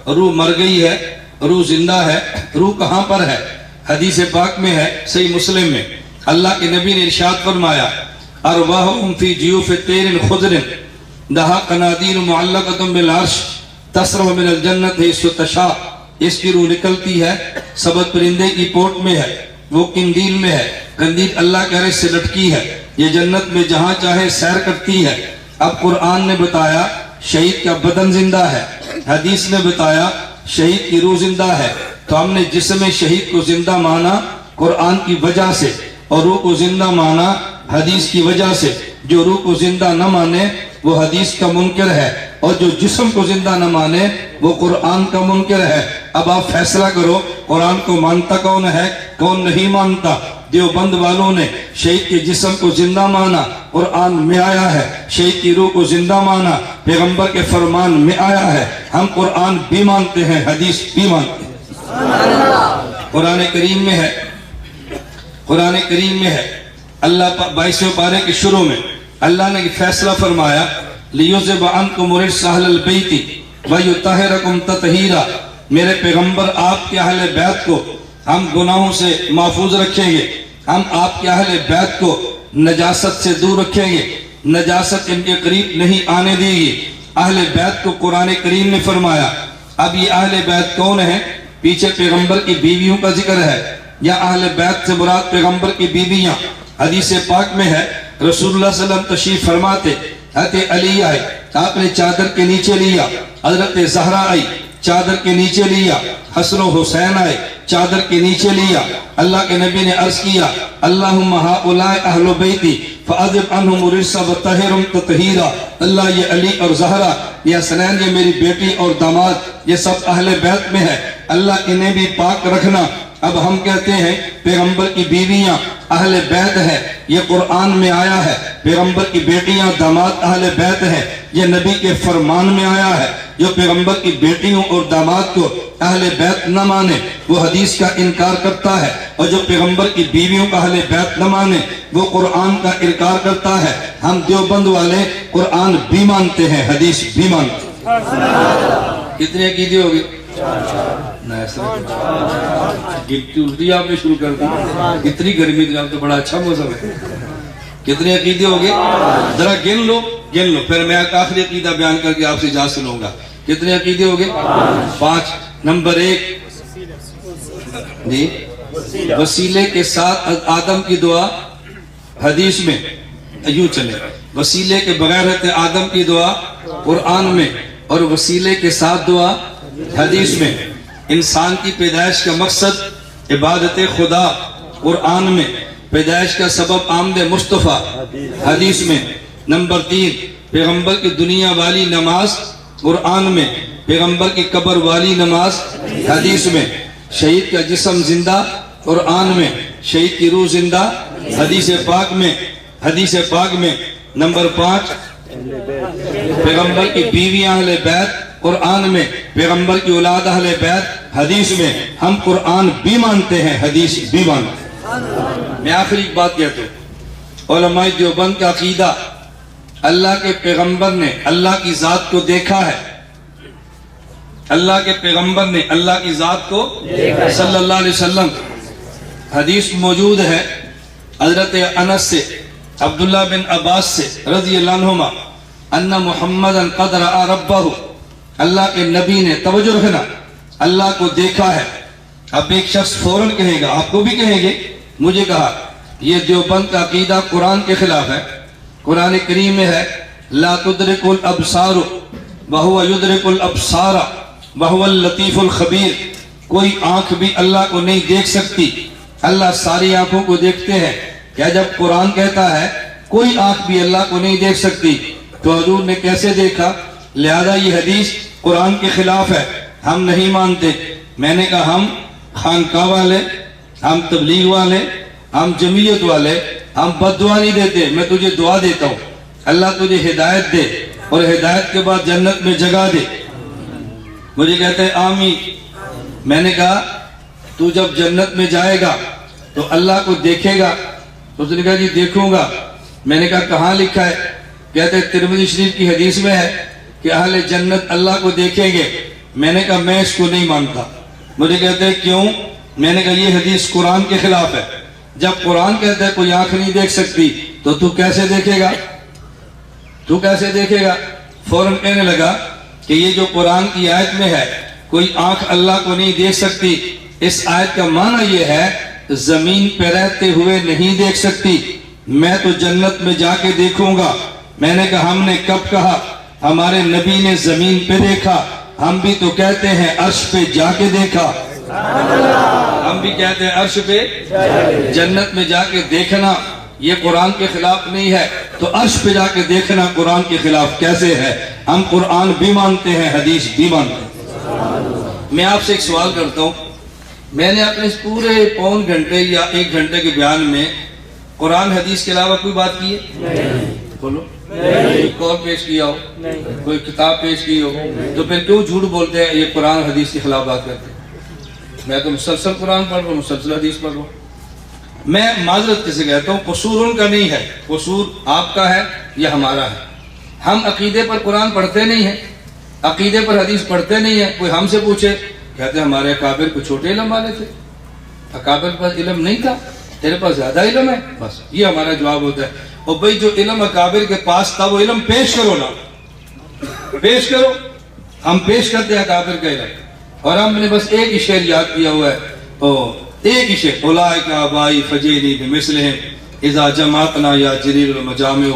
روح مر گئی ہے، روح زندہ ہے، روح کہاں پر ہے؟ حدیث پاک میں ہے، صحیح مسلم میں اللہ کے نبی نے ارشاد فرمایا ارواحهم فی جیوف طیر خضر لها قنادیل معلقۃ بالعرش تصرف من الجنت حیث تشاء. اس کی روح نکلتی ہے، سبت پرندے کی پوٹ میں ہے، وہ قندیل میں ہے، قندیل اللہ کے عرش سے لٹکی ہے، یہ جنت میں جہاں چاہے سیر کرتی ہے. اب قرآن نے بتایا شہید کا بدن زندہ ہے، حدیث نے بتایا شہید کی روح زندہ ہے. تو ہم نے جسم شہید کو زندہ مانا قرآن کی وجہ سے، اور روح کو زندہ مانا حدیث کی وجہ سے. جو روح کو زندہ نہ مانے وہ حدیث کا منکر ہے، اور جو جسم کو زندہ نہ مانے وہ قرآن کا منکر ہے. اب آپ فیصلہ کرو قرآن کو مانتا کون ہے، کون نہیں مانتا. دیوبند والوں نے شہید کے جسم کو زندہ مانا، قرآن میں آیا ہے. شہید کی روح کو زندہ مانا، پیغمبر کے فرمان میں آیا ہے. ہم قرآن بھی مانتے ہیں، حدیث بھی مانتے ہیں. قرآن کریم میں ہے، قرآن کریم میں ہے اللہ 22ویں پارے کے شروع میں اللہ نے فیصلہ فرمایا لیُذْهِبَ عَنْکُمُ الرِّجْسَ أَهْلَ الْبَیْتِ وَیُطَہِّرَکُمْ تَطْہِیرًا. میرے پیغمبر آپ کے اہل بیت کو ہم گناہوں سے محفوظ رکھیں گے، ہم آپ کے اہل بیت کو نجاست سے دور رکھیں گے، نجاست ان کے قریب نہیں آنے دے گی. اہل بیت کو قرآن کریم نے فرمایا. اب یہ اہل بیت کون ہیں؟ پیچھے پیغمبر کی بیویوں کا ذکر ہے، یا اہل بیت سے مراد پیغمبر کی بیویاں. حدیث پاک میں ہے رسول اللہ صلی اللہ علیہ وسلم تشریف فرماتے، حضرت علی آئے، آپ نے چادر کے نیچے لیا، حضرت زہرا آئی، چادر کے نیچے لیا، حسن و حسین آئے، چادر کے نیچے لیا. اللہ کے نبی نے عرض کیا اللہم ہؤلاء اہل بیتی فاذب عنہم الرجس وطہرہم تطہیرا. اللہ یہ علی اور زہرا، یہ حسنین، یہ میری بیٹی اور داماد، یہ سب اہل بیت میں ہے، اللہ انہیں بھی پاک رکھنا. اب ہم کہتے ہیں پیغمبر کی بیویاں اہل بیت ہے، یہ قرآن میں آیا ہے. پیغمبر کی بیٹیاں داماد اہل بیت ہے، یہ نبی کے فرمان میں آیا ہے. جو پیغمبر کی بیٹیوں اور داماد کو اہل بیت نہ مانے وہ حدیث کا انکار کرتا ہے، اور جو پیغمبر کی بیویوں کا اہل بیت نہ مانے وہ قرآن کا انکار کرتا ہے. ہم دیوبند والے قرآن بھی مانتے ہیں، حدیث بھی مانتے ہیں. کتنے عقیدے ہو گئے؟ الٹی آپ نے شروع کر دی. اتنی گرمی کا تو بڑا اچھا موسم ہے. کتنے عقیدے ہو گئے؟ ذرا گن لو پھر میں ایک آخری عقیدہ بیان کر کے آپ سے اجازت لوں گا. کتنے عقیدے ہو گئے؟ 5. نمبر 1 جی وسیلے کے ساتھ آدم کی دعا حدیث میں، یوں چلے وسیلے کے بغیر رہتے آدم کی دعا قرآن میں، اور وسیلے کے ساتھ دعا حدیث میں. انسان کی پیدائش کا مقصد عبادت خدا قرآن میں، پیدائش کا سبب آمد مصطفیٰ حدیث میں. نمبر 3 پیغمبر کی دنیا والی نماز قرآن میں، پیغمبر کی قبر والی نماز حدیث میں. شہید کا جسم زندہ قرآن میں، شہید کی روح زندہ حدیث پاک میں. نمبر 5 پیغمبر کی بیویاں اہل بیت قرآن میں، پیغمبر کی اولاد اہل بیت حدیث میں. ہم قرآن بھی مانتے ہیں، حدیث بھی مانتے ہیں. میں آخری ایک بات کہتا ہوں، علماء دیوبند کا عقیدہ اللہ کے پیغمبر نے اللہ کی ذات کو دیکھا ہے. اللہ کے پیغمبر نے اللہ کی ذات کو صلی اللہ علیہ وسلم. حدیث موجود ہے حضرت انس سے، عبداللہ بن عباس سے رضی اللہ عنہما، ان محمدًا قد رأى ربہ، اللہ کے نبی نے، توجہ رکھنا، اللہ کو دیکھا ہے. اب ایک شخص فوراً کہے گا، آپ کو بھی کہیں گے، مجھے کہا یہ دیوبند کا عقیدہ قرآن کے خلاف ہے. قرآن کریم میں ہے لا تدرک الابصار وہو یدرک الابصار وہو اللطیف الخبیر. کوئی آنکھ بھی اللہ کو نہیں دیکھ سکتی، اللہ ساری آنکھوں کو دیکھتے ہیں. کیا جب قرآن کہتا ہے کوئی آنکھ بھی اللہ کو نہیں دیکھ سکتی تو حضور نے کیسے دیکھا؟ لہذا یہ حدیث قرآن کے خلاف ہے، ہم نہیں مانتے. میں نے کہا ہم خانقاہ والے، ہم تبلیغ والے، ہم جمعیت والے، ہم بد دعا نہیں دیتے. میں تجھے دعا دیتا ہوں اللہ تجھے ہدایت دے اور ہدایت کے بعد جنت میں جگہ دے. مجھے کہتے ہیں آمین. میں نے کہا تو جب جنت میں جائے گا تو اللہ کو دیکھے گا؟ تو اس نے کہا جی دیکھوں گا. میں نے کہا کہاں لکھا ہے؟ کہتے ہیں ترمذی شریف کی حدیث میں ہے کہ اہل جنت اللہ کو دیکھیں گے. میں نے کہا میں اس کو نہیں مانتا. مجھے کہتے ہیں کیوں؟ میں نے کہا یہ حدیث قرآن کے خلاف ہے. جب قرآن کہتا ہے کوئی آنکھ نہیں دیکھ سکتی تو کیسے دیکھے گا؟ فوراً کہنے لگا کہ یہ جو قرآن کی آیت میں ہے کوئی آنکھ اللہ کو نہیں دیکھ سکتی، اس آیت کا معنی یہ ہے زمین پہ رہتے ہوئے نہیں دیکھ سکتی، میں تو جنت میں جا کے دیکھوں گا. میں نے کہا ہم نے کب کہا؟ ہمارے نبی نے زمین پہ دیکھا. ہم بھی تو کہتے ہیں عرش پہ جا کے دیکھا. ہم بھی کہتے ہیں عرش پہ جنت میں جا کے دیکھنا یہ قرآن کے خلاف نہیں ہے، تو عرش پہ جا کے دیکھنا قرآن کے خلاف کیسے ہے؟ ہم قرآن بھی مانتے ہیں، حدیث بھی مانتے ہیں. میں آپ سے ایک سوال کرتا ہوں، میں نے اپنے اس پورے پون گھنٹے یا 1 گھنٹے کے بیان میں قرآن حدیث کے علاوہ کوئی بات کی ہے؟ بولو. کوئی قول پیش کیا ہو، کوئی کتاب پیش کی ہو، تو پھر کیوں جھوٹ بولتے ہیں یہ قرآن حدیث کے خلاف بات کرتے ہیں؟ میں تو مسلسل قرآن پڑھ رہا ہوں، مسلسل حدیث پڑھ رہا ہوں. میں معذرت سے کہتا ہوں قصور ان کا نہیں ہے، قصور آپ کا ہے یا ہمارا ہے. ہم عقیدے پر قرآن پڑھتے نہیں ہیں، عقیدے پر حدیث پڑھتے نہیں ہیں. کوئی ہم سے پوچھے کہتے ہیں ہمارے اکابر کو چھوٹے علم والے تھے، اکابر کے پاس علم نہیں تھا، تیرے پاس زیادہ علم ہے. بس یہ ہمارا جواب ہوتا ہے. اور بھائی جو علم اکابر کے پاس تھا وہ علم پیش کرو نا، پیش کرو. ہم پیش کرتے ہیں اکابر کا علم، اور ہم نے بس ایک ہی شعر یاد کیا ہوا ہے، ایک ہی شعر اولئک آبائی فجیلی بمثلہم اذا جمعتنا یا جریر المجامع.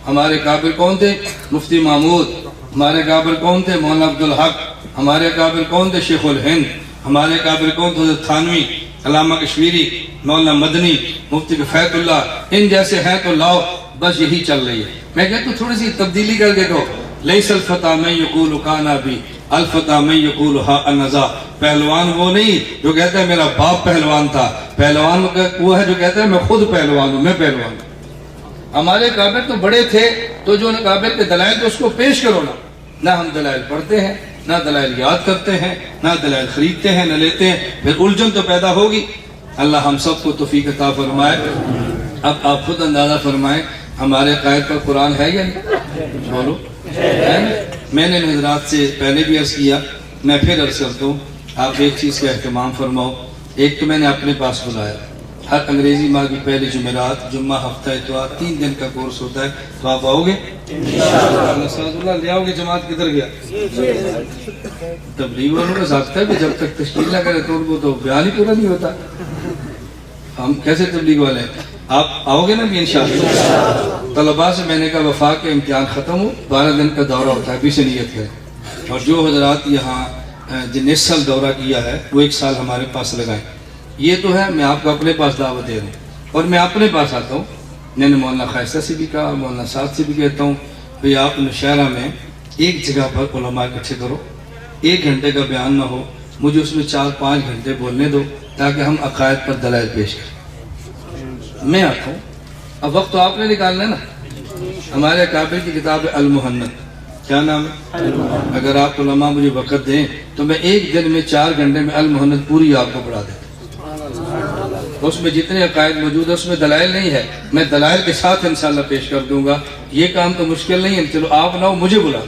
ہمارے کابر کون تھے؟ مفتی محمود. ہمارے کابر کون تھے؟ مولانا عبدالحق. ہمارے کابر کون تھے؟ شیخ الہند. ہمارے کابر کون تو حضرت تھانوی، علامہ کشمیری، مولانا مدنی، مفتی کفایت اللہ، ان جیسے ہیں تو لاؤ، بس یہی چل رہی ہے۔ میں کہتا ہوں تھوڑی سی تبدیلی کر کے کہو، لیس الفتیٰ من یقول کانا بی الفتیٰ من یقول ہا انذا۔ پہلوان وہ نہیں جو کہتا ہے میرا باپ پہلوان تھا، پہلوان وہ ہے جو کہتا ہے میں خود پہلوان ہوں، میں پہلوان ہوں۔ ہمارے کابر تو بڑے تھے، تو جو کابر کے دلائل تو اس کو پیش کرو نا۔ نہ ہم دلائل پڑھتے ہیں، نہ دلائل یاد کرتے ہیں، نہ دلائل خریدتے ہیں، نہ لیتے ہیں، پھر الجھن تو پیدا ہوگی۔ اللہ ہم سب کو توفیق عطا فرمائے۔ اب آپ خود اندازہ فرمائیں ہمارے قائد کا قرآن ہے یا نہیں؟ بولو ہے نا؟ میں نے حضرات سے پہلے بھی عرض کیا، میں پھر عرض کرتا ہوں، آپ ایک چیز کا اہتمام فرماؤ۔ ایک تو میں نے اپنے پاس بلایا، ہر انگریزی ماہ کی پہلی جمعرات، جمعہ، ہفتہ اتوار، 3 دن کا کورس ہوتا ہے، تو آپ آؤ گے؟ انشاءاللہ لے آؤ گے؟ جماعت کدھر گیا؟ تبلیغ والوں کا ضابطہ ہے کہ جب تک تشکیل نہ کرے تو ان کو تو بیان ہی پورا نہیں ہوتا۔ ہم کیسے تبلیغ والے ہیں؟ آپ آؤ گے نا بھی انشاءاللہ؟ طلباء سے میں نے کہا وفاق کے امتحان ختم ہو، 12 دن کا دورہ ہوتا ہے، ابھی سے نیت کریں، اور جو حضرات یہاں جن اس سال دورہ کیا ہے وہ 1 سال ہمارے پاس لگائیں۔ یہ تو ہے میں آپ کو اپنے پاس دعوت دے رہا ہوں، اور میں اپنے پاس آتا ہوں۔ میں نے مولانا خائصہ سے بھی کہا، مولانا سعد سے بھی کہتا ہوں، بھئی آپ نوشہرہ میں ایک جگہ پر علماء اکٹھے کرو، 1 گھنٹے کا بیان نہ ہو، مجھے اس میں 4-5 گھنٹے بولنے دو، تاکہ ہم عقائد پر دلائل پیش کریں۔ میں آتا ہوں، اب وقت تو آپ نے نکالنا ہے نا۔ ہمارے اکابر کی کتاب ہے المحنت، کیا نام ہے؟ اگر آپ علماء مجھے وقت دیں تو میں 1 دن میں 4 گھنٹے میں المحنت پوری آپ کو پڑھا دیتا ہوں۔ اس میں جتنے عقائد موجود ہیں اس میں دلائل نہیں ہے، میں دلائل کے ساتھ انشاءاللہ پیش کر دوں گا۔ یہ کام تو مشکل نہیں ہے، چلو آپ نہ ہو مجھے بلا،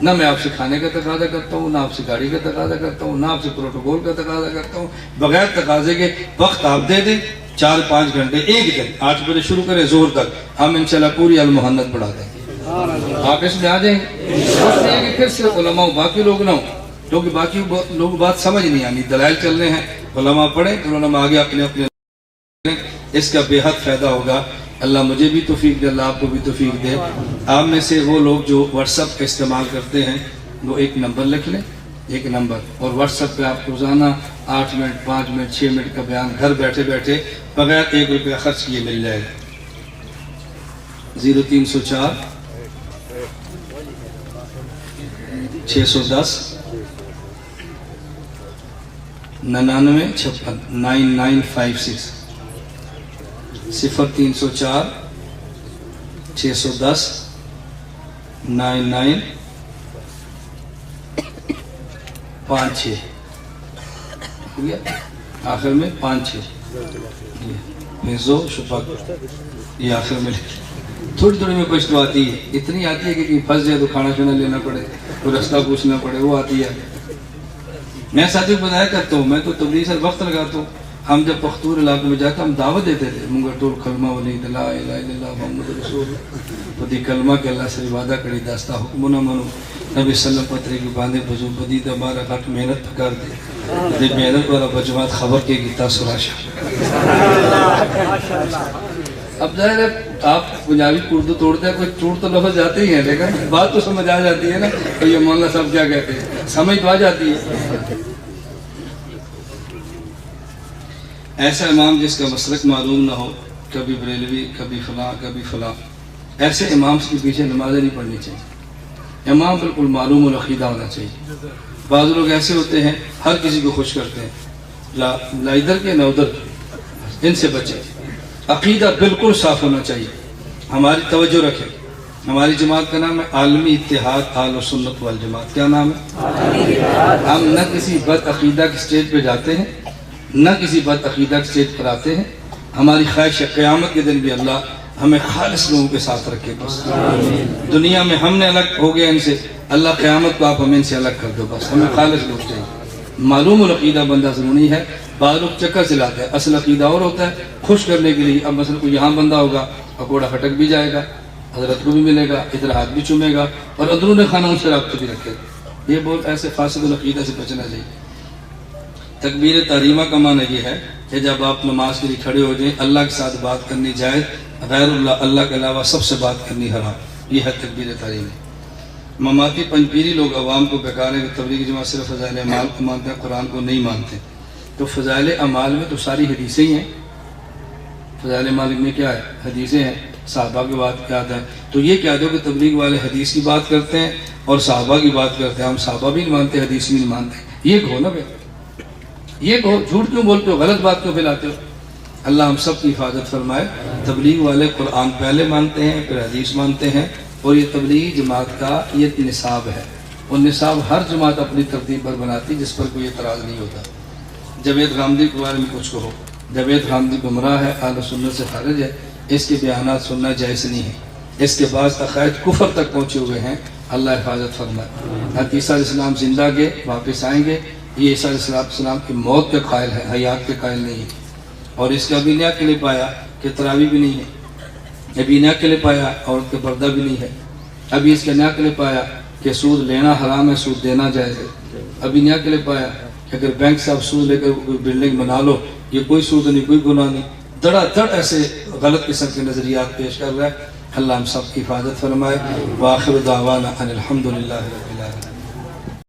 نہ میں آپ سے کھانے کا تقاضا کرتا ہوں، نہ آپ سے گاڑی کا تقاضا کرتا ہوں، نہ آپ سے پروٹوکول کا تقاضا کرتا ہوں، بغیر تقاضے کے وقت آپ دے دیں، 4-5 گھنٹے 1 دن، 8 بجے شروع کریں زور تک، ہم انشاءاللہ پوری المحنت پڑھا دیں گے۔ آپ اس میں آ جائیں گے، اس لیے کہ پھر سے علماء باقی لوگ نہ ہوں، کیونکہ باقی لوگ بات سمجھ نہیں آنی، دلائل چل رہے ہیں، علماء پڑھیں تو علماء آگے اپنے اپنے، اس کا بے حد فائدہ ہوگا۔ اللہ مجھے بھی توفیق دے، اللہ آپ کو بھی توفیق دے۔ آپ میں سے وہ لوگ جو واٹس ایپ کا استعمال کرتے ہیں وہ ایک نمبر لکھ لیں، ایک نمبر، اور واٹس ایپ پہ آپ روزانہ 8 منٹ 5 منٹ 6 منٹ کا بیان گھر بیٹھے بیٹھے بغیر 1 روپیہ خرچ کیے مل جائے گا۔ 0304 610 9956 9956 0304 610 9956 آخر میں 56 حفظ و شفاق، یہ آخر میں تھوڑی تھوڑی میں کچھ تو آتی ہے، اتنی آتی ہے کہ پھنس جائے تو کھانا شانا لینا پڑے، کوئی رستہ پوچھنا پڑے، وہ آتی ہے۔ میں ساتھی کو بتایا کرتا ہوں، میں تو تبلیغ سے وقت لگاتا ہوں۔ ہم جب پختور علاقے میں جا کے ہم دعوت دیتے تھے، منگا ٹول کلمہ ولی لا الہ الا اللہ محمد رسول پتی کلمہ کے اللہ سے وعدہ کری داستا حکم نہ منو، نبی صلی اللہ علیہ پترے کی باندھے بجو بدی دبارہ کٹ محنت پکار دے دے محنت والا بجوات خبر کے گیتا سراشا۔ اب ظاہر ہے آپ پنجابی اردو توڑتے ہیں، کوئی ٹوٹ تو لفظ جاتے ہی ہیں، لیکن بات تو سمجھ آ جاتی ہے نا، تو یہ مولانا صاحب کیا کہتے ہیں، سمجھ تو آ جاتی ہے۔ ایسا امام جس کا مسلک معلوم نہ ہو، کبھی بریلوی، کبھی فلاں، کبھی فلاں، ایسے امام کے پیچھے نمازیں نہیں پڑھنی چاہیے۔ امام بالکل معلوم العقیدہ ہونا چاہیے۔ بعض لوگ ایسے ہوتے ہیں ہر کسی کو خوش کرتے ہیں، نہ ادھر کے نہ ادھر، ان سے بچیں۔ عقیدہ بالکل صاف ہونا چاہیے۔ ہماری توجہ رکھیں، ہماری جماعت کا نام ہے عالمی اتحاد اہل سنت والجماعت۔ کیا نام ہے؟ ہم نہ کسی بد عقیدہ کے اسٹیج پہ جاتے ہیں، نہ کسی بد عقیدہ کے اسٹیج پر آتے ہیں۔ ہماری خواہش ہے قیامت کے دن بھی اللہ ہمیں خالص لوگوں کے ساتھ رکھے، بس دنیا میں ہم نے الگ ہو گیا ان سے، اللہ قیامت کو آپ ہمیں ان سے الگ کر دو، بس ہمیں خالص لوگ چاہیے۔ معلوم العقیدہ بندہ ضروری ہے۔ بعض لوگ چکر چلاتے ہیں، اصل عقیدہ اور ہوتا ہے، خوش کرنے کے لیے۔ اب مثلا کوئی یہاں بندہ ہوگا، پکوڑا پھٹک بھی جائے گا، حضرت کو بھی ملے گا، ادھر ہاتھ بھی چومے گا، اور اندرون خانہ ان سے رابطہ بھی رکھے گا۔ یہ بہت ایسے فاسد العقیدہ سے بچنا چاہیے۔ تکبیر تحریمہ کا معنی یہ ہے کہ جب آپ نماز کے لیے کھڑے ہو جائیں، اللہ کے ساتھ بات کرنی جائز، غیر اللہ کے علاوہ سب سے بات کرنی حرام، یہ ہے تکبیر تحریمہ۔ مماتی پنجپیری لوگ عوام کو بیکار ہے کہ تبلیغی جماعت صرف فضائل اعمال کو مانتے ہیں، قرآن کو نہیں مانتے. تو فضائل اعمال میں تو ساری حدیثیں ہی ہیں. فضائل اعمال میں کیا ہے؟ حدیثیں ہیں. صحابہ کی بات کیا ہے؟ تو یہ کہہ دو کہ تبلیغ والے حدیث کی بات کرتے ہیں اور صحابہ کی بات کرتے ہیں. ہم صحابہ بھی نہیں مانتے، حدیث بھی نہیں مانتے. یہ کہو نا بھائی، یہ کہو. جھوٹ کیوں بولتے ہو؟ غلط بات کیوں پھیلاتے ہو؟ اللہ ہم سب کی حفاظت فرمائے. تبلیغ والے قرآن پہلے مانتے ہیں، پھر حدیث مانتے ہیں. اور یہ تبلیغی جماعت کا یہ نصاب ہے. اور نصاب ہر جماعت اپنی ترتیب پر بناتی جس پر کوئی اعتراض نہیں ہوتا. جاوید غامدی کے بارے میں کچھ کہو. جاوید غامدی گمراہ ہے، اہل سنت سے خارج ہے. اس کے بیانات سننا جائز نہیں ہے. اس کے بعد عقائد کفر تک پہنچے ہوئے ہیں. اللہ حفاظت فرمائے. عیسیٰ علیہ السلام زندہ گئے، واپس آئیں گے. یہ عیسیٰ علیہ السلام کی موت کے قائل ہے، حیات کے قائل نہیں ہے. اور اس کا ابھی نیا کے لیے پایا کہ تراویح بھی نہیں ہے. ابھی نیا کے لیے پایا عورت کے پردہ بھی نہیں ہے. ابھی اس کے نیا کے لیے پایا کہ سود لینا حرام ہے، سود دینا جائز ہے. ابھی نیا کے لیے پایا کہ اگر بینک سے آپ سود لے کر کوئی بلڈنگ بنا لو، یہ کوئی سود نہیں، کوئی گناہ نہیں. دڑا دڑ ایسے غلط قسم کے نظریات پیش کر رہا ہے. اللہ ہم سب کی حفاظت فرمائے. وآخر دعوانا ان الحمد للہ رب العالمین.